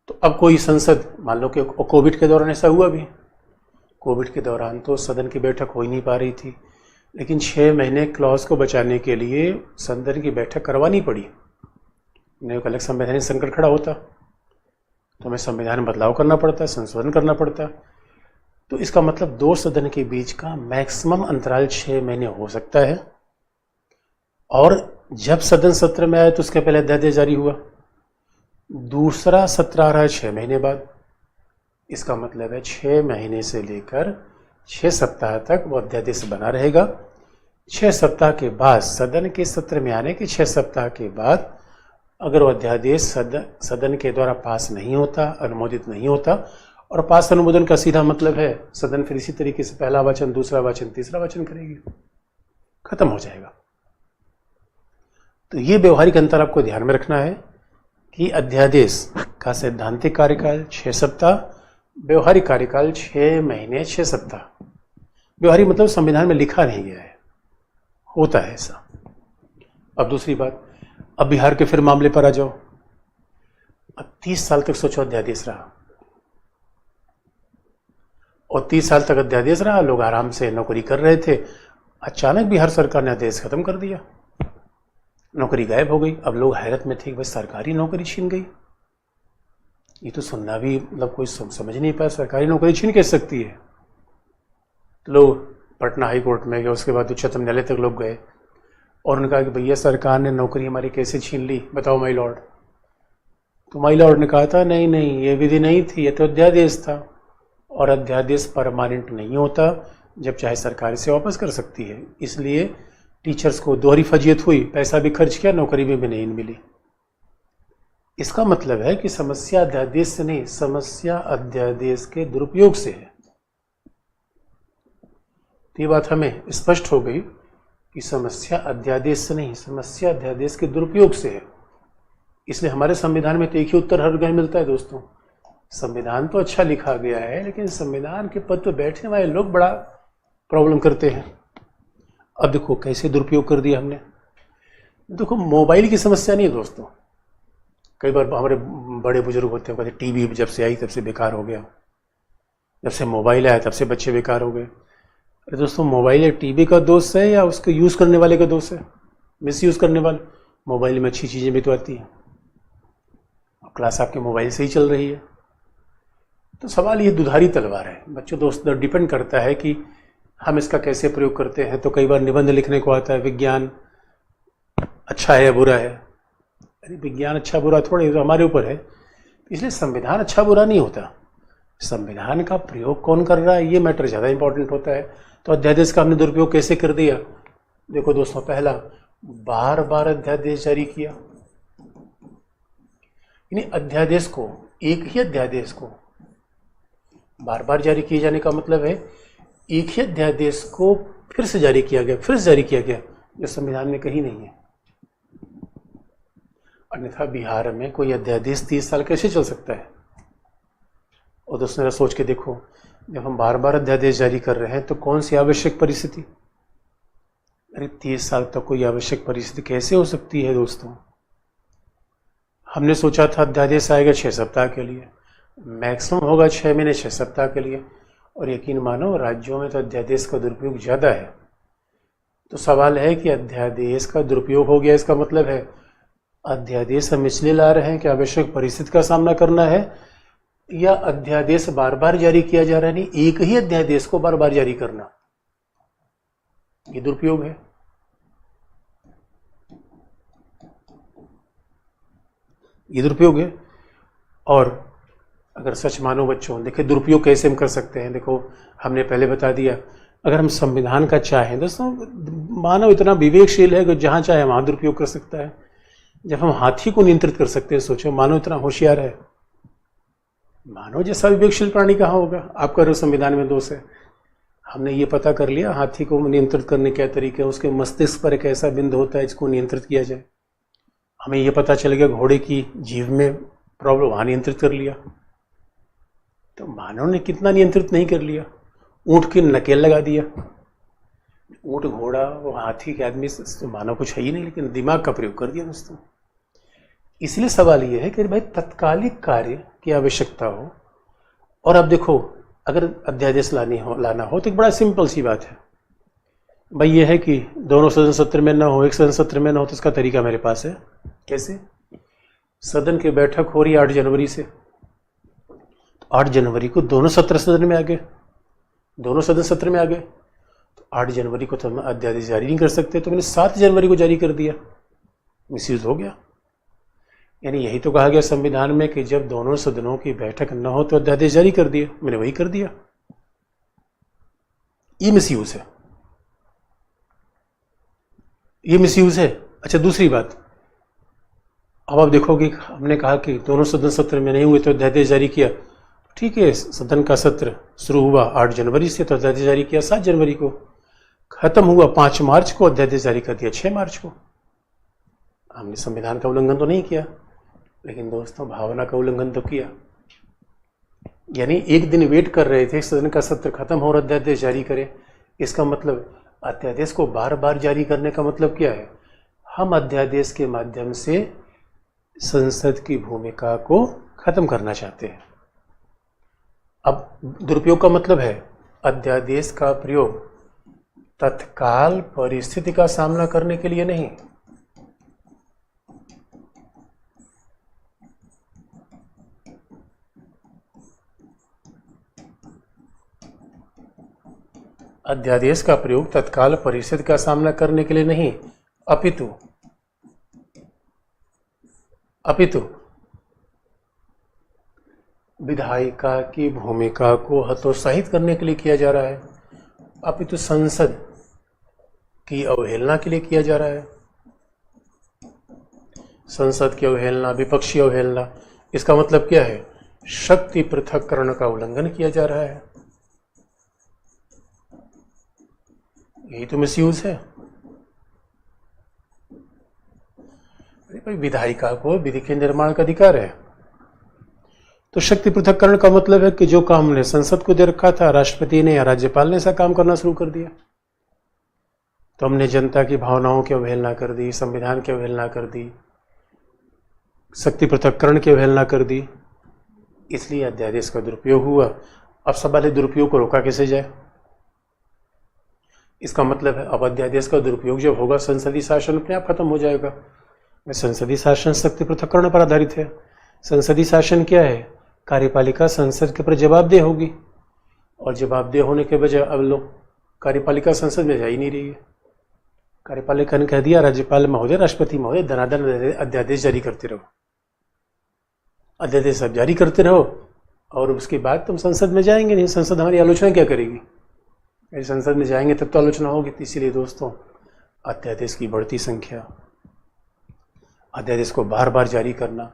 तो अब कोई संसद, मान लो कि कोविड के दौरान ऐसा हुआ भी, कोविड के दौरान तो सदन की बैठक हो ही नहीं पा रही थी, लेकिन 6 महीने क्लॉज को बचाने के लिए सदन की बैठक करवानी पड़ी। नहीं तो अलग संवैधानिक संकट खड़ा होता, तो हमें संविधान में बदलाव करना पड़ता, संशोधन करना पड़ता। तो इसका मतलब 2 सदन के बीच का मैक्सिमम अंतराल 6 महीने हो सकता है। और जब सदन सत्र में आया तो उसके पहले अध्यादेश जारी हुआ, दूसरा सत्र आ रहा है 6 महीने बाद। इसका मतलब है 6 महीने से लेकर 6 सप्ताह तक वो अध्यादेश बना रहेगा। 6 सप्ताह के बाद, सदन के सत्र में आने के 6 सप्ताह के बाद, अगर वो अध्यादेश सदन के द्वारा पास नहीं होता, अनुमोदित नहीं होता, और पास अनुमोदन का सीधा मतलब है सदन फिर इसी तरीके से पहला वाचन, दूसरा वाचन, तीसरा वाचन करेगी, खत्म हो जाएगा। तो ये व्यवहारिक अंतर आपको ध्यान में रखना है कि अध्यादेश का सैद्धांतिक कार्यकाल 6 सप्ताह, व्यवहारिक कार्यकाल 6 महीने 6 सप्ताह। व्यवहारिक मतलब संविधान में लिखा नहीं गया है, होता है ऐसा। अब दूसरी बात, अब बिहार के फिर मामले पर आ जाओ। अब 30 साल तक सोचो अध्यादेश रहा, और 30 साल तक अध्यादेश रहा, लोग आराम से नौकरी कर रहे थे। अचानक बिहार सरकार ने अध्यादेश खत्म कर दिया, नौकरी गायब हो गई। अब लोग हैरत में थे कि भाई सरकारी नौकरी छीन गई। ये तो सुनना भी मतलब कोई समझ नहीं पाया, सरकारी नौकरी छीन कैसे सकती है। तो लोग पटना हाई कोर्ट में गए, उसके बाद उच्चतम न्यायालय तक लोग गए, और उन्होंने कहा कि भैया सरकार ने नौकरी हमारी कैसे छीन ली, बताओ माई लॉर्ड। तो माई लॉर्ड ने कहा था नहीं नहीं, ये विधि नहीं थी, ये तो अध्यादेश था, और अध्यादेश परमानेंट नहीं होता, जब चाहे सरकार इसे वापस कर सकती है। इसलिए टीचर्स को दोहरी फजीयत हुई, पैसा भी खर्च किया, नौकरी भी नहीं मिली। इसका मतलब है कि समस्या अध्यादेश से नहीं, समस्या अध्यादेश के दुरुपयोग से है। तो ये बात हमें स्पष्ट हो गई कि समस्या अध्यादेश से नहीं, समस्या अध्यादेश के दुरुपयोग से है। इसलिए हमारे संविधान में तो एक ही उत्तर हर जगह मिलता है दोस्तों, संविधान तो अच्छा लिखा गया है, लेकिन संविधान के पद पर बैठने वाले लोग बड़ा प्रॉब्लम करते हैं। अब देखो कैसे दुरुपयोग कर दिया हमने। देखो मोबाइल की समस्या नहीं है दोस्तों, कई बार हमारे बड़े बुजुर्ग होते हैं कहते टीवी जब से आई तब से बेकार हो गया, जब से मोबाइल आया तब से बच्चे बेकार हो गए। अरे दोस्तों, मोबाइल या टीवी का दोष है या उसको यूज़ करने वाले का दोष है, मिस यूज़ करने वाले। मोबाइल में अच्छी चीज़ें भी तो आती हैं, क्लास आपके मोबाइल से ही चल रही है। तो सवाल ये दुधारी तलवार है बच्चों, दोस्तों डिपेंड करता है कि हम इसका कैसे प्रयोग करते हैं। तो कई बार निबंध लिखने को आता है विज्ञान अच्छा है या बुरा है। अरे विज्ञान अच्छा बुरा थोड़े, तो हमारे ऊपर है। इसलिए संविधान अच्छा बुरा नहीं होता, संविधान का प्रयोग कौन कर रहा है ये मैटर ज़्यादा इंपॉर्टेंट होता है। तो अध्यादेश का हमने दुरुपयोग कैसे कर दिया? देखो दोस्तों, पहला बार बार अध्यादेश जारी किया। यानी अध्यादेश को, एक ही अध्यादेश को बार बार जारी किए जाने का मतलब है एक ही अध्यादेश को फिर से जारी किया गया, फिर से जारी किया गया, जो संविधान में कहीं नहीं है। अन्यथा बिहार में कोई अध्यादेश 30 साल कैसे चल सकता है? और दोस्तों सोच के देखो, जब हम बार बार अध्यादेश जारी कर रहे हैं तो कौन सी आवश्यक परिस्थिति? अरे 30 साल तक कोई आवश्यक परिस्थिति कैसे हो सकती है दोस्तों? हमने सोचा था अध्यादेश आएगा 6 सप्ताह के लिए, मैक्सिमम होगा 6 महीने 6 सप्ताह के लिए, और यकीन मानो राज्यों में तो अध्यादेश का दुरुपयोग ज़्यादा है। तो सवाल है कि अध्यादेश का दुरुपयोग हो गया, इसका मतलब है अध्यादेश हम इसलिए ला रहे हैं कि आवश्यक परिस्थिति का सामना करना है, या अध्यादेश बार बार जारी किया जा रहा है? नहीं, एक ही अध्यादेश को बार बार जारी करना ये दुरुपयोग है। ये दुरुपयोग है। और अगर सच मानो बच्चों, देखिए दुरुपयोग कैसे हम कर सकते हैं। देखो हमने पहले बता दिया, अगर हम संविधान का चाहें दोस्तों, मानव इतना विवेकशील है कि जहां चाहे वहां दुरुपयोग कर सकता है। जब हम हाथी को नियंत्रित कर सकते हैं, सोचो मानव इतना होशियार है। मानव जैसा विवेकशील प्राणी कहाँ होगा? आप कह रहे हो संविधान में दोष है। हमने ये पता कर लिया हाथी को नियंत्रित करने क्या तरीके है, उसके मस्तिष्क पर एक ऐसा बिंदु होता है जिसको नियंत्रित किया जाए। हमें ये पता चल गया घोड़े की जीभ में प्रॉब्लम, वहां नियंत्रित कर लिया। तो मानव ने कितना नियंत्रित नहीं कर लिया? ऊंट की नकेल लगा दिया। ऊंट, घोड़ा, वो हाथी के आदमी तो मानव कुछ है ही नहीं, लेकिन दिमाग का प्रयोग कर दिया दोस्तों। इसलिए सवाल ये है कि भाई तत्कालिक कार्य की आवश्यकता हो, और अब देखो अगर अध्यादेश लाना हो तो एक बड़ा सिंपल सी बात है भाई, ये है कि दोनों सदन सत्र में ना हो, एक सदन सत्र में ना हो, तो इसका तरीका मेरे पास है। कैसे? सदन की बैठक हो रही है 8 जनवरी से, तो 8 जनवरी को दोनों सत्र सदन में आ गए, दोनों सदन सत्र में आ गए, तो 8 जनवरी को तो हम अध्यादेश जारी नहीं कर सकते, तो मैंने 7 जनवरी को जारी कर दिया। मिसयूज हो गया। यानी यही तो कहा गया संविधान में कि जब दोनों सदनों की बैठक न हो तो अध्यादेश जारी कर दिया, मैंने वही कर दिया। ये मिसयूज है, ये मिसयूज है। अच्छा दूसरी बात, अब आप देखोगे हमने कहा कि दोनों सदन सत्र में नहीं हुए तो अध्यादेश जारी किया। ठीक है, सदन का सत्र शुरू हुआ 8 जनवरी से, तो अध्यादेश जारी किया 7 जनवरी को, खत्म हुआ 5 मार्च को, अध्यादेश जारी कर दिया 6 मार्च को। हमने संविधान का उल्लंघन तो नहीं किया, लेकिन दोस्तों भावना का उल्लंघन तो किया। यानी एक दिन वेट कर रहे थे सदन का सत्र खत्म हो और अध्यादेश जारी करें। इसका मतलब अध्यादेश को बार बार जारी करने का मतलब क्या है? हम अध्यादेश के माध्यम से संसद की भूमिका को खत्म करना चाहते हैं। अब दुरुपयोग का मतलब है अध्यादेश का प्रयोग तत्काल परिस्थिति का सामना करने के लिए नहीं, अध्यादेश का प्रयोग तत्काल परिस्थिति का सामना करने के लिए नहीं, अपितु विधायिका की भूमिका को हतोत्साहित करने के लिए किया जा रहा है, अपितु संसद की अवहेलना के लिए किया जा रहा है। संसद की अवहेलना, विपक्षी अवहेलना, इसका मतलब क्या है? शक्ति पृथक्करण का उल्लंघन किया जा रहा है। यही तो मिसयूज है। भाई विधायिका को विधि के निर्माण का अधिकार है, तो शक्ति पृथक्करण का मतलब है कि जो काम हमने संसद को दे रखा था, राष्ट्रपति ने या राज्यपाल ने ऐसा काम करना शुरू कर दिया। तो हमने जनता की भावनाओं की अवहेलना कर दी, संविधान की अवहेलना कर दी, शक्ति पृथक्करण की अवहेलना कर दी, इसलिए अध्यादेश का दुरुपयोग हुआ। अब सवाल है दुरुपयोग को रोका कैसे जाए? इसका मतलब है अब अध्यादेश का दुरुपयोग जब होगा संसदीय शासन अपने आप खत्म हो जाएगा। संसदीय शासन शक्ति पृथक्करण पर आधारित है। संसदीय शासन क्या है? कार्यपालिका संसद के ऊपर जवाबदेह होगी, और जवाबदेह होने के बजाय अब लोग कार्यपालिका संसद में जा ही नहीं रही है। कार्यपालिका ने कह दिया राज्यपाल महोदय, राष्ट्रपति महोदय, धनाधन अध्यादेश जारी करते रहो, अध्यादेश अब जारी करते रहो, और उसके बाद तुम संसद में जाएंगे नहीं, संसद हमारी आलोचना क्या करेगी? यदि संसद में जाएंगे तब तो आलोचना होगी। इसीलिए दोस्तों अध्यादेश की बढ़ती संख्या, अध्यादेश को बार बार जारी करना,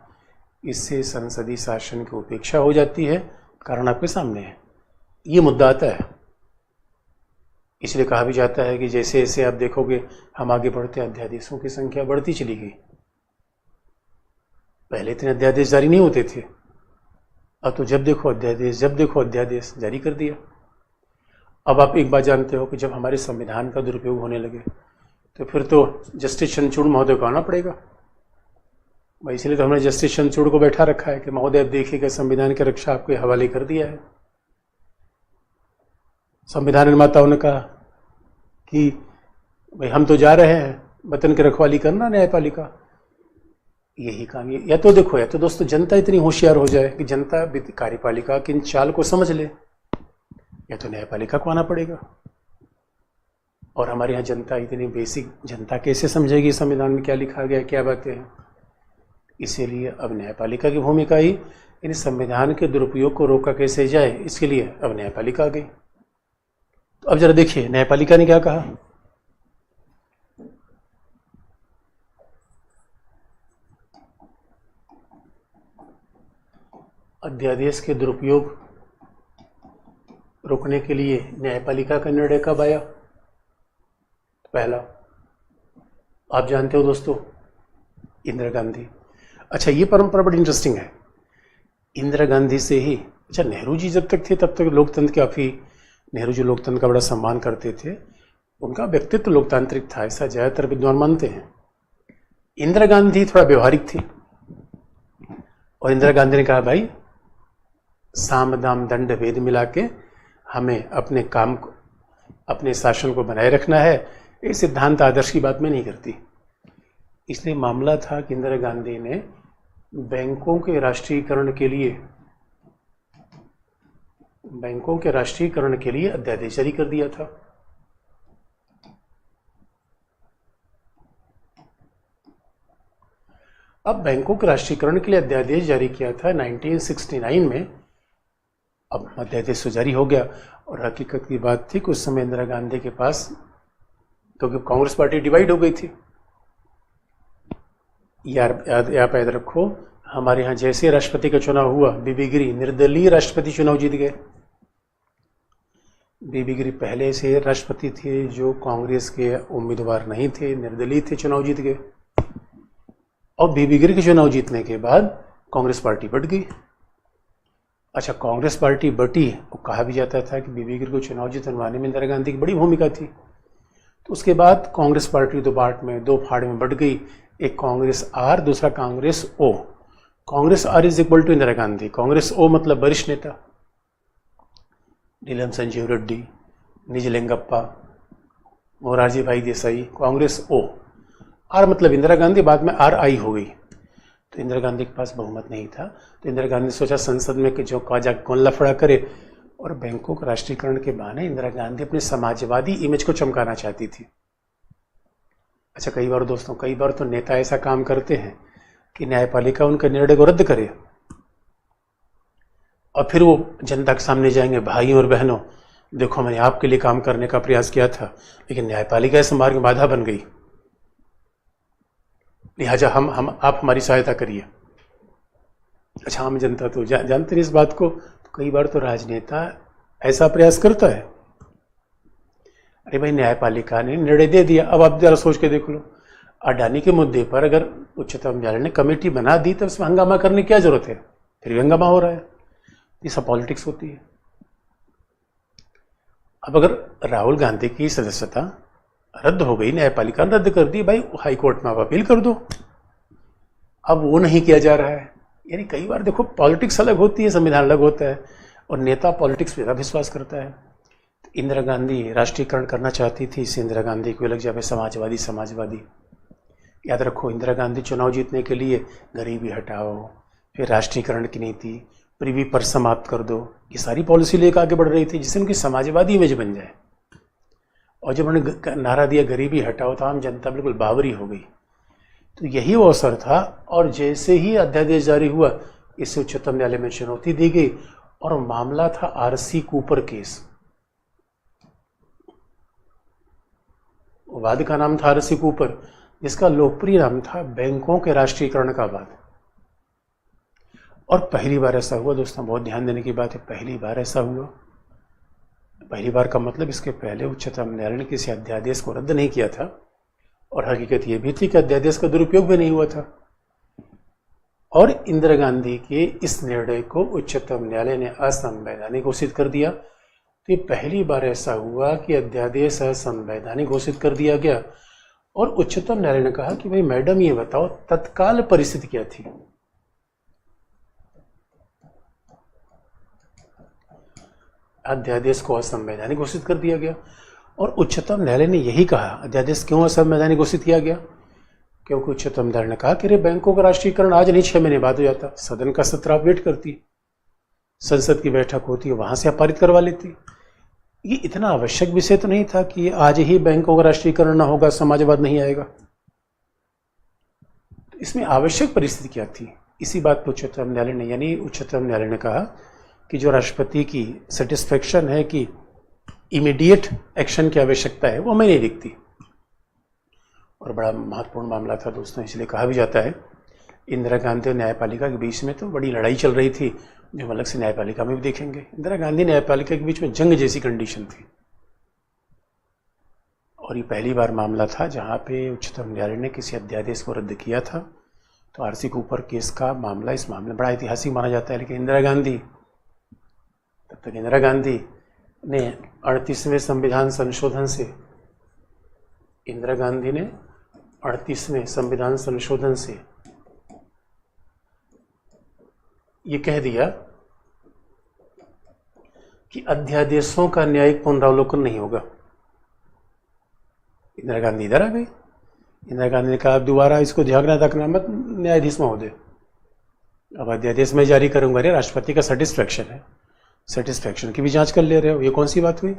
इससे संसदीय शासन की उपेक्षा हो जाती है। कारण आपके सामने है, ये मुद्दा आता है। इसलिए कहा भी जाता है कि जैसे जैसे आप देखोगे हम आगे बढ़ते अध्यादेशों की संख्या बढ़ती चली गई। पहले इतने अध्यादेश जारी नहीं होते थे, अब तो जब देखो अध्यादेश, जब देखो अध्यादेश जारी कर दिया। अब आप एक बात जानते हो कि जब हमारे संविधान का दुरुपयोग होने लगे तो फिर तो जस्टिस चंद्रचूड़ महोदय को आना पड़ेगा भाई। इसलिए तो हमने जस्टिस चंद्रचूड़ को बैठा रखा है कि महोदय अब देखिएगा संविधान की रक्षा आपके हवाले कर दिया है। संविधान निर्माताओं ने कहा कि भाई हम तो जा रहे हैं वतन की रखवाली करना, न्यायपालिका यही काम। या तो देखो, या तो दोस्तों जनता इतनी होशियार हो जाए कि जनता कार्यपालिका की इन चाल को समझ ले, या तो न्यायपालिका को आना पड़ेगा। और हमारे यहाँ जनता इतनी बेसिक, जनता कैसे समझेगी संविधान में क्या लिखा गया, क्या बातें हैं। इसीलिए अब न्यायपालिका की भूमिका ही इन संविधान के दुरुपयोग को रोका कैसे जाए, इसके लिए अब न्यायपालिका आ गई। तो अब जरा देखिए न्यायपालिका ने क्या कहा। अध्यादेश के दुरुपयोग रोकने के लिए न्यायपालिका का निर्णय कब आया? पहला, आप जानते हो दोस्तों, इंदिरा गांधी। अच्छा, ये परंपरा बड़ी इंटरेस्टिंग है। इंदिरा गांधी से ही, अच्छा नेहरू जी जब तक थे तब तक लोकतंत्र काफ़ी, नेहरू जी लोकतंत्र का बड़ा सम्मान करते थे, उनका व्यक्तित्व लोकतांत्रिक था, ऐसा ज़्यादातर विद्वान मानते हैं। इंदिरा गांधी थोड़ा व्यवहारिक थी और इंदिरा गांधी ने कहा भाई साम दाम दंड भेद मिला के हमें अपने काम को, अपने शासन को बनाए रखना है। ये सिद्धांत आदर्श की बात में नहीं करती। इसलिए मामला था कि इंदिरा गांधी ने बैंकों के राष्ट्रीयकरण के लिए अध्यादेश जारी कर दिया था। अब बैंकों के राष्ट्रीयकरण के लिए अध्यादेश जारी किया था 1969 में। अब अध्यादेश तो जारी हो गया और हकीकत की बात थी कि उस समय इंदिरा गांधी के पास, क्योंकि कांग्रेस पार्टी डिवाइड हो गई थी। याद रखो, हमारे यहाँ जैसे राष्ट्रपति का चुनाव हुआ, बीबी गिरी निर्दलीय राष्ट्रपति चुनाव जीत गए। बीबी गिरी पहले से राष्ट्रपति थे जो कांग्रेस के उम्मीदवार नहीं थे, निर्दलीय थे, चुनाव जीत गए। और बीबी गिरी के चुनाव जीतने के बाद कांग्रेस पार्टी बढ़ गई। अच्छा, कांग्रेस पार्टी बटी, तो कहा भी जाता था कि बीबी गिरी को चुनाव जितवाने में इंदिरा गांधी की बड़ी भूमिका थी। तो उसके बाद कांग्रेस पार्टी दो फाड़ में बढ़ गई, एक कांग्रेस आर, दूसरा Congress O. Congress R is equal to Indira Gandhi, Congress O मतलब वरिष्ठ नेता नीलम संजीव रेड्डी, निजलिंगप्पा, मोरारजी भाई देसाई, कांग्रेस ओ। आर मतलब इंदिरा गांधी, बाद में आर आई हो गई। तो इंदिरा गांधी के पास बहुमत नहीं था, तो इंदिरा गांधी ने सोचा संसद में कि जो काजा कौन लफड़ा करे, और बैंकों के राष्ट्रीयकरण के बहाने इंदिरा गांधी अपने समाजवादी इमेज को चमकाना चाहती थी। अच्छा, कई बार दोस्तों, कई बार तो नेता ऐसा काम करते हैं कि न्यायपालिका उनके निर्णय को रद्द करे और फिर वो जनता के सामने जाएंगे, भाइयों और बहनों देखो मैंने आपके लिए काम करने का प्रयास किया था, लेकिन न्यायपालिका इस मार्ग में बाधा बन गई, लिहाजा आप हमारी सहायता करिए। अच्छा, आम जनता तो जानते नहीं इस बात को, तो कई बार तो राजनेता ऐसा प्रयास करता है। अरे भाई, न्यायपालिका ने निर्णय दे दिया, अब आप जरा सोच के देख लो, अडानी के मुद्दे पर अगर उच्चतम न्यायालय ने कमेटी बना दी तो उसमें हंगामा करने की क्या जरूरत है? फिर भी हंगामा हो रहा है। ये सब पॉलिटिक्स होती है। अब अगर राहुल गांधी की सदस्यता रद्द हो गई, न्यायपालिका ने रद्द कर दी, भाई हाई कोर्ट में आप अपील कर दो। अब वो नहीं किया जा रहा है। यानी कई बार देखो, पॉलिटिक्स अलग होती है, संविधान अलग होता है, और नेता पॉलिटिक्स पे ज़्यादा विश्वास करता है। तो इंदिरा गांधी राष्ट्रीयकरण करना चाहती थी, इससे इंदिरा गांधी को लग जाए समाजवादी। याद रखो, इंदिरा गांधी चुनाव जीतने के लिए गरीबी हटाओ, फिर राष्ट्रीयकरण की नीति, प्रीवी पर समाप्त कर दो, ये सारी पॉलिसी लेकर आगे बढ़ रही थी जिससे उनकी समाजवादी इमेज बन जाए। और जब उन्होंने नारा दिया गरीबी हटाओ तो आम जनता बिल्कुल बावरी हो गई। तो यही वो अवसर था, और जैसे ही अध्यादेश जारी हुआ, इसे उच्चतम न्यायालय में चुनौती दी गई, और मामला था आरसी कूपर केस। वाद का नाम था आरसी कूपर, जिसका लोकप्रिय नाम था बैंकों के राष्ट्रीयकरण का वाद। और पहली बार ऐसा हुआ दोस्तों, बहुत ध्यान देने की बात है, पहली बार ऐसा हुआ। पहली बार का मतलब इसके पहले उच्चतम न्यायालय ने किसी अध्यादेश को रद्द नहीं किया था, और हकीकत ये भी थी कि अध्यादेश का दुरुपयोग भी नहीं हुआ था। और इंदिरा गांधी के इस निर्णय को उच्चतम न्यायालय ने असंवैधानिक घोषित कर दिया। तो ये पहली बार ऐसा हुआ कि अध्यादेश असंवैधानिक घोषित कर दिया गया और उच्चतम न्यायालय ने कहा कि भाई मैडम ये बताओ तत्काल परिस्थिति क्या थी। अध्यादेश को असंवैधानिक घोषित कर दिया गया और उच्चतम न्यायालय ने यही कहा। अध्यादेश क्यों असंवैधानिक घोषित किया गया? क्योंकि उच्चतम न्यायालय ने कहा कि बैंकों का राष्ट्रीयकरण आज नहीं 6 महीने बाद हो जाता, सदन का सत्र आप वेट करती, संसद की बैठक होती है वहां से आप पारित करवा लेती। ये इतना आवश्यक विषय तो नहीं था कि आज ही बैंकों का राष्ट्रीयकरण ना होगा, समाजवाद नहीं आएगा। तो इसमें आवश्यक परिस्थिति क्या थी? इसी बात पर उच्चतम न्यायालय ने, यानी उच्चतम न्यायालय ने कहा कि जो राष्ट्रपति की सेटिस्फेक्शन है कि इमीडिएट एक्शन की आवश्यकता है वो हमें नहीं दिखती। और बड़ा महत्वपूर्ण मामला था दोस्तों, इसलिए कहा भी जाता है इंदिरा गांधी और न्यायपालिका के बीच में तो बड़ी लड़ाई चल रही थी, जो हम अलग से न्यायपालिका में भी देखेंगे। इंदिरा गांधी न्यायपालिका के बीच में जंग जैसी कंडीशन थी और ये पहली बार मामला था जहाँ पे उच्चतम न्यायालय ने किसी अध्यादेश को रद्द किया था। तो आरसी कूपर केस का मामला इस मामले में बड़ा ऐतिहासिक माना जाता है। लेकिन इंदिरा गांधी ने 38वें संविधान संशोधन से, इंदिरा गांधी ने 38वें संविधान संशोधन से ये कह दिया कि अध्यादेशों का न्यायिक पुनरावलोकन नहीं होगा। इंदिरा गांधी इधर आ गई। इंदिरा गांधी ने कहा दोबारा इसको ध्यान रखना मत न्यायाधीश महोदय, अब अध्यादेश में जारी करूंगा। अरे राष्ट्रपति का सेटिस्फेक्शन है, सेटिस्फेक्शन की भी जांच कर ले रहे हो, ये कौन सी बात हुई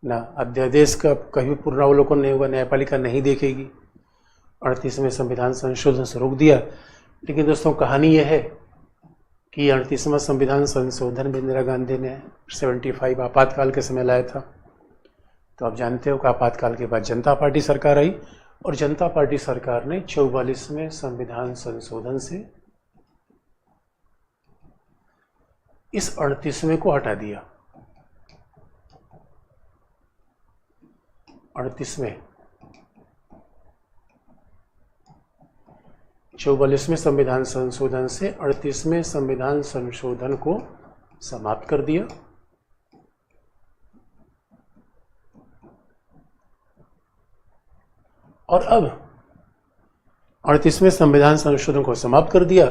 ना। अध्यादेश का कहीं पुनरावलोकन नहीं होगा, न्यायपालिका नहीं देखेगी। 38वें संविधान संशोधन से रोक दिया। लेकिन दोस्तों कहानी यह है कि 38वां संविधान संशोधन में इंदिरा गांधी ने 75 आपातकाल के समय लाया था। तो आप जानते हो कि आपातकाल के बाद जनता पार्टी सरकार आई और जनता पार्टी सरकार ने 44वें संविधान संशोधन से इस 38वें को हटा दिया। 44वें संविधान संशोधन से 38वें संविधान संशोधन को समाप्त कर दिया और अब 38वें संविधान संशोधन को समाप्त कर दिया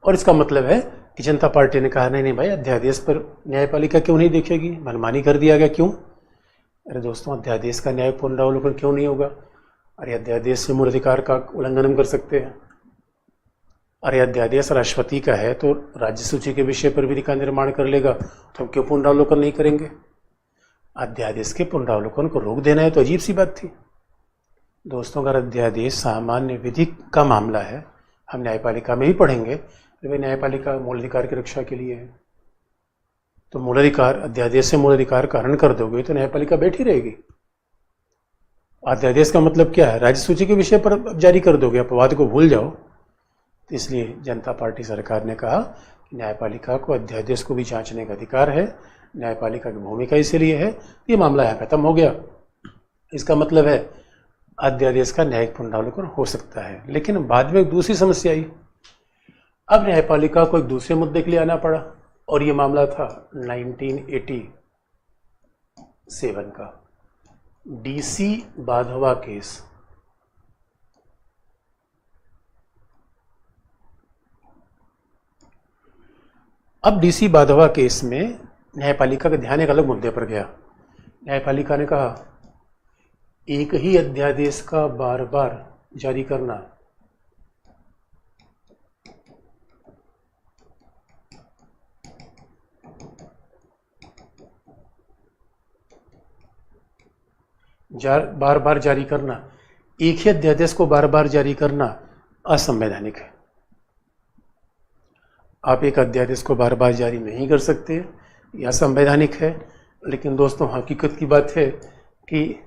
और इसका मतलब है कि जनता पार्टी ने कहा नहीं भाई अध्यादेश पर न्यायपालिका क्यों नहीं देखेगी, मनमानी कर दिया गया। क्यों? अरे दोस्तों अध्यादेश का न्याय पुनरावलोकन क्यों नहीं होगा? अरे अध्यादेश से मूल अधिकार का उल्लंघन हम कर सकते हैं। अरे अध्यादेश राष्ट्रपति का है तो राज्य सूची के विषय पर विधि का निर्माण कर लेगा, तो हम क्यों पुनरावलोकन नहीं करेंगे? अध्यादेश के पुनरावलोकन को रोक देना है तो अजीब सी बात थी। दोस्तों अगर अध्यादेश सामान्य विधि का मामला है, हम न्यायपालिका में ही पढ़ेंगे, तो न्यायपालिका मूल अधिकार की रक्षा के लिए है। तो मूल अधिकार, अध्यादेश से मूल अधिकार का हनन कर दोगे तो न्यायपालिका बैठी रहेगी। अध्यादेश का मतलब क्या है? राज्य सूची के विषय पर जारी कर दोगे, अपवाद को भूल जाओ। तो इसलिए जनता पार्टी सरकार ने कहा कि न्यायपालिका को अध्यादेश को भी जांचने का अधिकार है, न्यायपालिका की भूमिका इसीलिए है। ये मामला यहाँ खत्म हो गया। इसका मतलब है अध्यादेश का न्यायिक पुनरावलोकन हो सकता है। लेकिन बाद में एक दूसरी समस्या आई। अब न्यायपालिका को एक दूसरे मुद्दे के लिए आना पड़ा और ये मामला था 1987 का डीसी बाधवा केस। अब डीसी बाधवा केस में न्यायपालिका का ध्यान एक अलग मुद्दे पर गया। न्यायपालिका ने कहा एक ही अध्यादेश का बार बार जारी करना बार बार जारी करना, एक ही अध्यादेश को बार बार जारी करना असंवैधानिक है। आप एक अध्यादेश को बार बार जारी नहीं कर सकते, यह संवैधानिक है। लेकिन दोस्तों हकीकत की बात है कि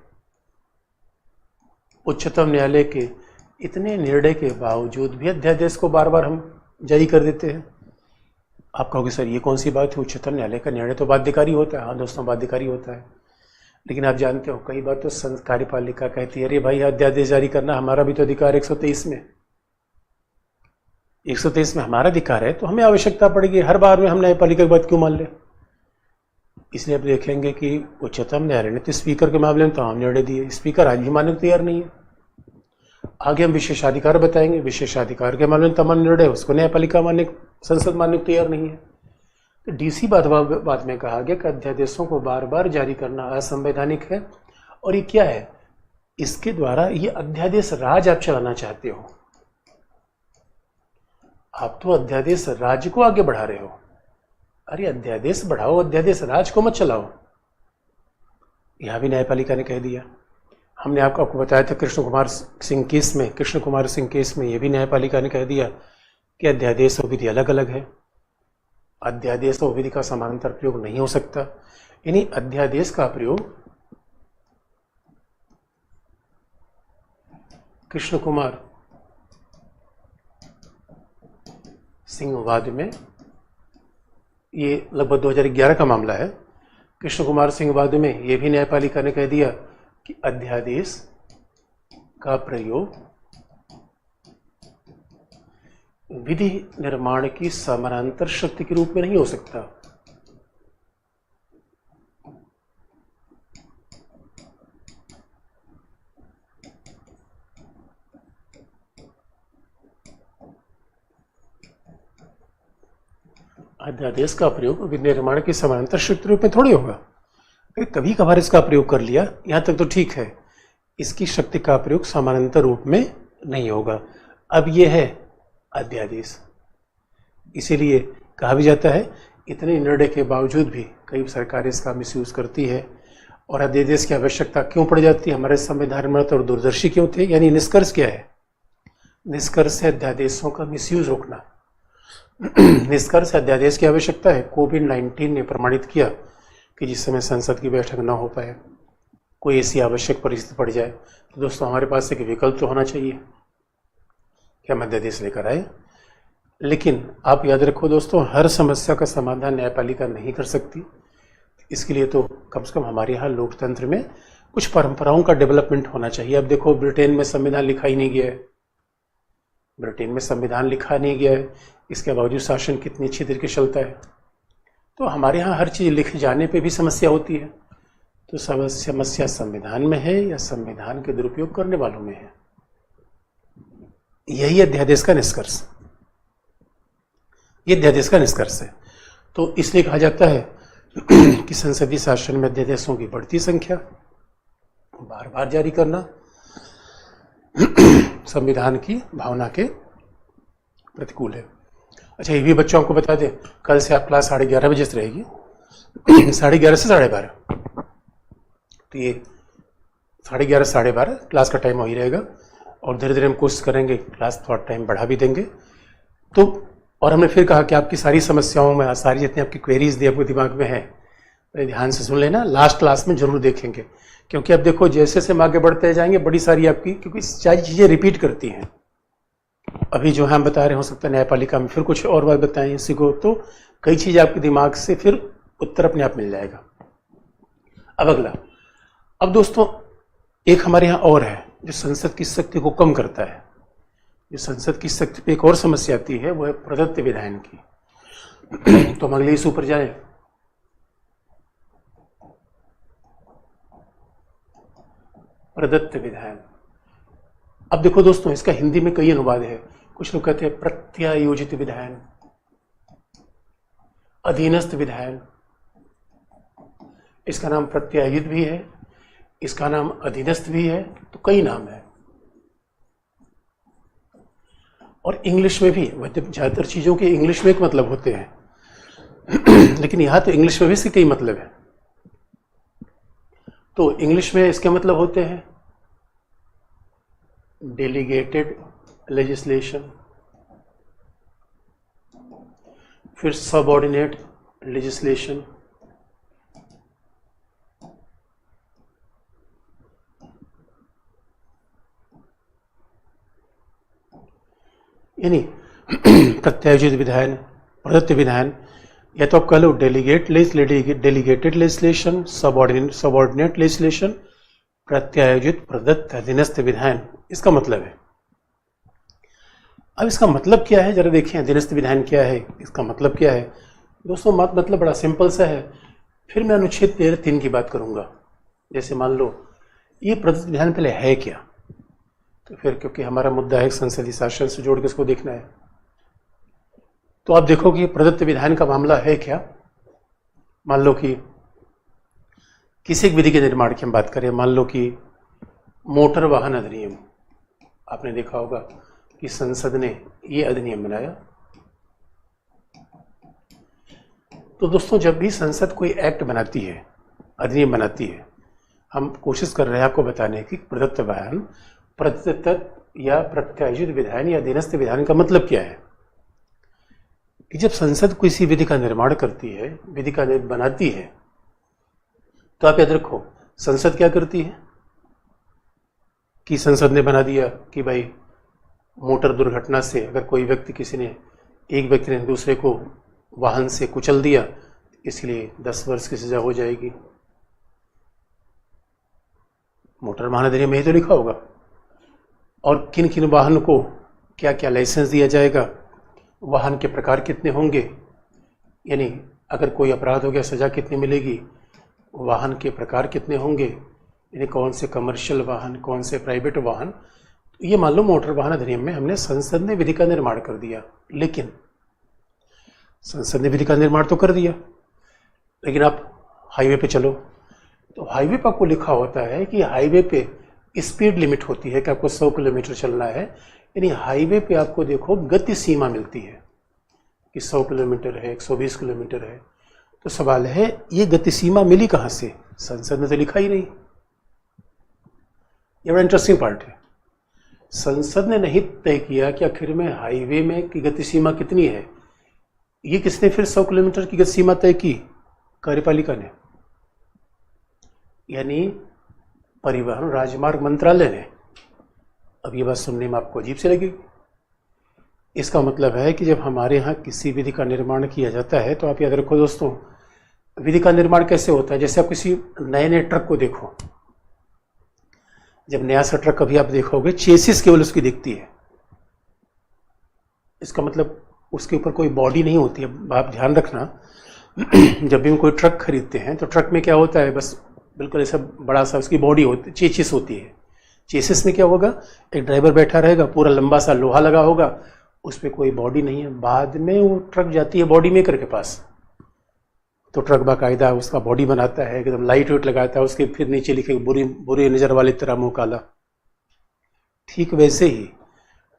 उच्चतम न्यायालय के इतने निर्णय के बावजूद भी अध्यादेश को बार बार हम जारी कर देते हैं। आप कहोगे सर ये कौन सी बात है, उच्चतम न्यायालय का निर्णय तो बाध्यकारी होता है। हाँ दोस्तों बाध्यकारी होता है, लेकिन आप जानते हो कई बार तो कार्यपालिका कहती है अरे भाई अध्यादेश जारी करना हमारा भी तो अधिकार 123 में। 123 में हमारा अधिकार है तो हमें आवश्यकता पड़ेगी हर बार में हम न्यायपालिका की बात क्यों मान लें। इसलिए आप देखेंगे कि उच्चतम न्यायालय ने तो स्पीकर के मामले में तमाम निर्णय दिए, स्पीकर आज भी मानने को तैयार नहीं है। आगे हम विशेषाधिकार बताएंगे, विशेषाधिकार के मामले में तमाम निर्णय उसको न्यायपालिका मानने, संसद मानने को तैयार नहीं है। तो डीसी बात में कहा गया कि अध्यादेशों को बार बार जारी करना असंवैधानिक है। और ये क्या है, इसके द्वारा ये अध्यादेश राज आप चलाना चाहते हो। आप तो अध्यादेश राज्य को आगे बढ़ा रहे हो। अरे अध्यादेश बढ़ाओ, अध्यादेश राज को मत चलाओ। यहां भी न्यायपालिका ने कह दिया। हमने आपको बताया था कृष्ण कुमार सिंह केस में यह भी न्यायपालिका ने कह दिया कि अध्यादेश और विधि अलग अलग है। अध्यादेश और विधि का समानांतर प्रयोग नहीं हो सकता। यानी अध्यादेश का प्रयोग कृष्ण कुमार सिंह वाद में, ये लगभग 2011 का मामला है। कृष्ण कुमार सिंह वाद में यह भी न्यायपालिका ने कह दिया कि अध्यादेश का प्रयोग विधि निर्माण की समानांतर शक्ति के रूप में नहीं हो सकता। अध्यादेश का प्रयोग विधि निर्माण की समानांतर शक्ति रूप में थोड़ी होगा। कभी कभार इसका प्रयोग कर लिया, यहां तक तो ठीक है, इसकी शक्ति का प्रयोग समानांतर रूप में नहीं होगा। अब यह है अध्यादेश। इसीलिए कहा भी जाता है इतने निर्णय के बावजूद भी कई सरकारें इसका मिसयूज करती है। और अध्यादेश की आवश्यकता क्यों पड़ जाती है, हमारे संविधान में और दूरदर्शी क्यों थे। यानी निष्कर्ष क्या है, निष्कर्ष है अध्यादेशों का मिसयूज रोकना। निष्कर्ष अध्यादेश की आवश्यकता है। कोविड-19 ने प्रमाणित किया कि जिस समय संसद की बैठक न हो पाए, कोई ऐसी आवश्यक परिस्थिति पड़ जाए, तो दोस्तों हमारे पास एक विकल्प तो होना चाहिए कि हम अध्यादेश लेकर आए। लेकिन आप याद रखो दोस्तों, हर समस्या का समाधान न्यायपालिका नहीं कर सकती। इसके लिए तो कम से कम हमारे यहाँ लोकतंत्र में कुछ परंपराओं का डेवलपमेंट होना चाहिए। अब देखो, ब्रिटेन में संविधान लिखा ही नहीं गया है। ब्रिटेन में संविधान लिखा नहीं गया है, इसके बावजूद शासन कितनी अच्छी तरीके से चलता है। तो हमारे यहाँ हर चीज़ लिखे जाने पे भी समस्या होती है। तो समस्या संविधान में है या संविधान के दुरुपयोग करने वालों में है। यही अध्यादेश का निष्कर्ष, ये अध्यादेश का निष्कर्ष है। तो इसलिए कहा जाता है कि संसदीय शासन में अध्यादेशों की बढ़ती संख्या बार बार जारी करना संविधान की भावना के प्रतिकूल है। अच्छा, ये भी बच्चों को बता दें, कल से आप क्लास 11:30 बजे से रहेगी, 11:30 से 12:30। तो ये 11:30 से 12:30 क्लास का टाइम वही रहेगा। और धीरे धीरे हम कोशिश करेंगे क्लास थोड़ा टाइम बढ़ा भी देंगे। तो और हमने फिर कहा कि आपकी सारी समस्याओं में, सारी जितनी आपकी क्वेरीज दी आपके दिमाग में है, तो ध्यान से सुन लेना। लास्ट क्लास में जरूर देखेंगे, क्योंकि अब देखो जैसे जैसे हम आगे बढ़ते जाएंगे बड़ी सारी आपकी, क्योंकि सारी चीज़ें रिपीट करती हैं। अभी जो हम बता रहे हो सकता है न्यायपालिका में फिर कुछ और बात बताएं इसी को, तो कई चीज़ आपके दिमाग से फिर उत्तर अपने आप मिल जाएगा। अब अगला, अब दोस्तों एक हमारे यहाँ और है जो संसद की शक्ति को कम करता है। जो संसद की शक्ति पे एक और समस्या आती है, वो है प्रदत्त विधायन की। तो हम अगले इस ऊपर जाए। प्रदत्त विधायन, अब देखो दोस्तों, इसका हिंदी में कई अनुवाद है। कुछ लोग कहते हैं प्रत्यायोजित विधायन, अधीनस्थ विधायन। इसका नाम प्रत्यायोजित भी है, इसका नाम अधीनस्थ भी है, तो कई नाम है। और इंग्लिश में भी, ज्यादातर चीजों के इंग्लिश में एक मतलब होते हैं लेकिन यहां तो इंग्लिश में भी इसके कई मतलब है। तो इंग्लिश में इसके मतलब होते हैं डेलीगेटेड लेजिस्लेशन, फिर सबऑर्डिनेट लेजिस्लेशन, यानी प्रत्यायोजित विधायन, प्रदत्त विधायन, या तो आप कह लो डेलीगेटेड लेजिस्लेशन, सबऑर्डिनेट लेजिस्लेशन, प्रत्यायोजित, प्रदत्त, अधीनस्थ विधायन। इसका मतलब है अब इसका मतलब क्या है, जरा देखिए अधीनस्थ विधान क्या है, इसका मतलब क्या है दोस्तों। मतलब बड़ा सिंपल सा है। फिर मैं अनुच्छेद 13(3) की बात करूंगा। जैसे मान लो ये प्रदत्त विधान पहले है क्या, तो फिर क्योंकि हमारा मुद्दा है संसदीय शासन से जोड़ के इसको देखना है, तो आप देखो कि प्रदत्त विधान का मामला है क्या। मान लो कि किसी एक विधि के निर्माण की हम बात करें, मान लो कि मोटर वाहन अधिनियम, आपने देखा होगा कि संसद ने ये अधिनियम बनाया। तो दोस्तों जब भी संसद कोई एक्ट बनाती है, अधिनियम बनाती है, हम कोशिश कर रहे हैं आपको बताने की प्रदत्त वाहन, प्रदत्त या प्रत्यायोजित विधान या अधीनस्थ विधान का मतलब क्या है। कि जब संसद किसी विधि का निर्माण करती है, विधि का बनाती है, तो आप याद रखो संसद क्या करती है कि संसद ने बना दिया कि भाई मोटर दुर्घटना से अगर कोई व्यक्ति, एक व्यक्ति ने दूसरे को वाहन से कुचल दिया, इसलिए 10 वर्ष की सजा हो जाएगी। मोटर वाहन अधिनियम में ही तो लिखा होगा। और किन किन वाहन को क्या क्या लाइसेंस दिया जाएगा, वाहन के प्रकार कितने होंगे, यानी अगर कोई अपराध हो गया सजा कितनी मिलेगी, वाहन के प्रकार कितने होंगे, यानी कौन से कमर्शियल वाहन, कौन से प्राइवेट वाहन। ये मान लो मोटर वाहन अधिनियम में हमने, संसद ने विधि का निर्माण कर दिया। लेकिन संसद ने विधि का निर्माण तो कर दिया, लेकिन आप हाईवे पे चलो तो हाईवे पर आपको लिखा होता है कि हाईवे पे स्पीड लिमिट होती है कि आपको 100 किलोमीटर चलना है। यानी हाईवे पे आपको देखो गति सीमा मिलती है कि 100 किलोमीटर है, 120 किलोमीटर है। तो सवाल है ये गति सीमा मिली कहाँ से, संसद ने तो लिखा ही नहीं। ये बड़ा इंटरेस्टिंग पार्ट है। संसद ने नहीं तय किया कि आखिर में हाईवे में की गति सीमा कितनी है। ये किसने फिर 100 किलोमीटर की गति सीमा तय की, कार्यपालिका ने, यानी परिवहन राजमार्ग मंत्रालय ने। अब ये बात सुनने में आपको अजीब सी लगेगी। इसका मतलब है कि जब हमारे यहाँ किसी विधि का निर्माण किया जाता है, तो आप याद रखो दोस्तों, विधि का निर्माण कैसे होता है। जैसे आप किसी नए ट्रक को देखो, जब नया सा ट्रक कभी आप देखोगे, चेसिस केवल उसकी दिखती है। इसका मतलब उसके ऊपर कोई बॉडी नहीं होती है। आप ध्यान रखना, जब भी हम कोई ट्रक खरीदते हैं तो ट्रक में क्या होता है, बस बिल्कुल ऐसा बड़ा सा उसकी बॉडी होती, चेसिस होती है। चेसिस में क्या होगा, एक ड्राइवर बैठा रहेगा, पूरा लंबा सा लोहा लगा होगा, उस पर कोई बॉडी नहीं है। बाद में वो ट्रक जाती है बॉडी मेकर के पास, तो ट्रक बाकायदा उसका बॉडी बनाता है, एकदम लाइट वेट लगाता है, उसके फिर नीचे लिखे बुरी नजर वाले तेरा मुंह काला। ठीक वैसे ही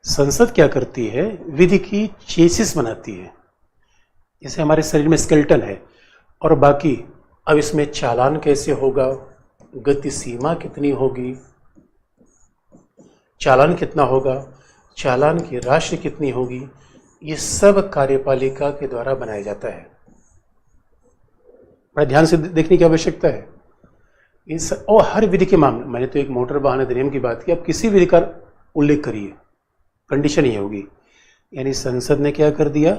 संसद क्या करती है, विधि की चेसिस बनाती है। जैसे हमारे शरीर में स्केलेटन है और बाकी, अब इसमें चालान कैसे होगा, गति सीमा कितनी होगी, चालान कितना होगा, चालान की राशि कितनी होगी, ये सब कार्यपालिका के द्वारा बनाया जाता है। बड़ा ध्यान से देखने की आवश्यकता है। और हर विधि के मामले, मैंने तो एक मोटर वाहन अधिनियम की बात की, अब किसी विधि का उल्लेख करिए, कंडीशन ये होगी, यानी संसद ने क्या कर दिया,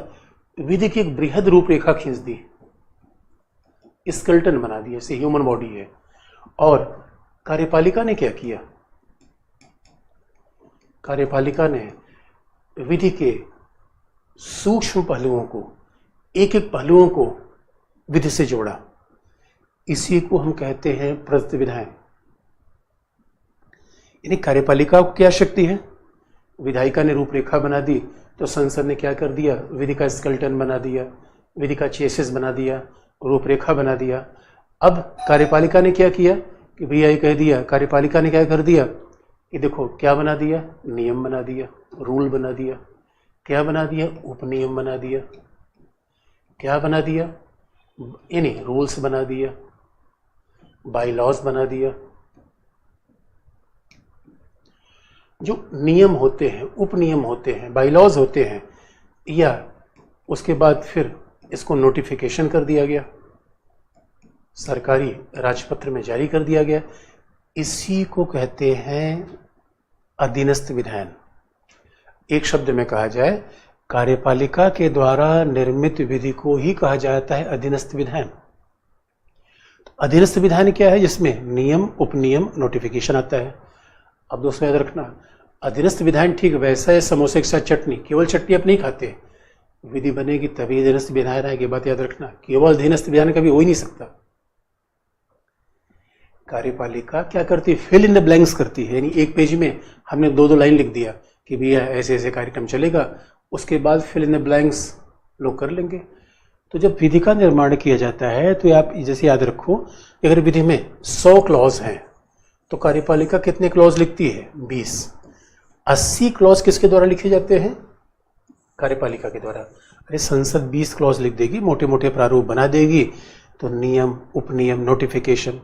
विधि की एक बृहद रूपरेखा खींच दी, स्केलेटन बना दिया, जैसे ह्यूमन बॉडी है। और कार्यपालिका ने क्या किया, कार्यपालिका ने विधि के सूक्ष्म पहलुओं को, एक एक पहलुओं को विधि से जोड़ा। इसी को हम कहते हैं प्रदत्त विधान। यानी कार्यपालिका को क्या शक्ति है, विधायिका ने रूपरेखा बना दी, तो संसद ने क्या कर दिया, विधि का स्केलेटन बना दिया, विधि का चेसिस बना दिया, रूपरेखा बना दिया। अब कार्यपालिका ने क्या किया कि भैया ये कह दिया, कार्यपालिका ने क्या कर दिया कि देखो क्या बना दिया, नियम बना दिया, रूल बना दिया। क्या बना दिया, उपनियम बना दिया। क्या बना दिया, यानी रूल्स बना दिया, बाई लॉज बना दिया। जो नियम होते हैं, उपनियम होते हैं, बाई लॉज होते हैं, या उसके बाद फिर इसको नोटिफिकेशन कर दिया गया, सरकारी राजपत्र में जारी कर दिया गया, इसी को कहते हैं अधीनस्थ विधान। एक शब्द में कहा जाए, कार्यपालिका के द्वारा निर्मित विधि को ही कहा जाता है अधीनस्थ विधान। अधीनस्थ विधान क्या है, जिसमें नियम, उपनियम, नोटिफिकेशन आता है। अब दोस्तों याद रखना, अधीनस्थ विधान ठीक वैसा है समोसे के साथ चटनी, केवल चटनी आप नहीं खाते, विधि बनेगी तभी अधीनस्थ विधान आएगी, बात याद रखना। केवल अधीनस्थ विधान कभी हो ही नहीं सकता। कार्यपालिका क्या करती है, फिल इन द ब्लैंक्स करती है, यानी एक पेज में हमने 2-2 लाइन लिख दिया कि भैया ऐसे ऐसे कार्यक्रम चलेगा, उसके बाद फिल इन द ब्लैंक्स लोग कर लेंगे। तो जब विधि का निर्माण किया जाता है तो आप जैसे याद रखो, अगर विधि में 100 क्लॉज हैं तो कार्यपालिका कितने क्लॉज लिखती है, 20। 80 क्लॉज किसके द्वारा लिखे जाते हैं, कार्यपालिका के द्वारा। अरे संसद 20 क्लॉज लिख देगी, मोटे मोटे प्रारूप बना देगी, तो नियम, उपनियम, नोटिफिकेशन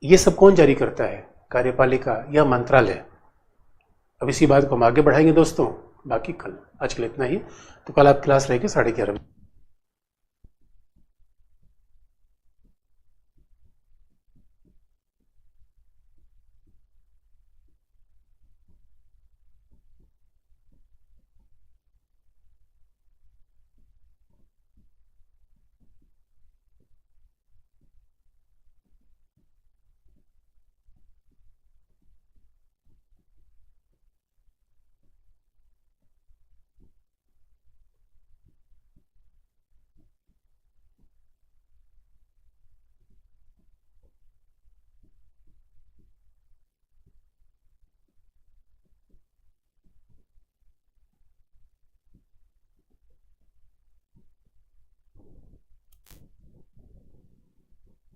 ये सब कौन जारी करता है, कार्यपालिका या मंत्रालय। अब इसी बात को हम आगे बढ़ाएंगे दोस्तों, बाकी कल। आज के लिए इतना ही, तो कल आप क्लास रहेगी 11:30 बजे।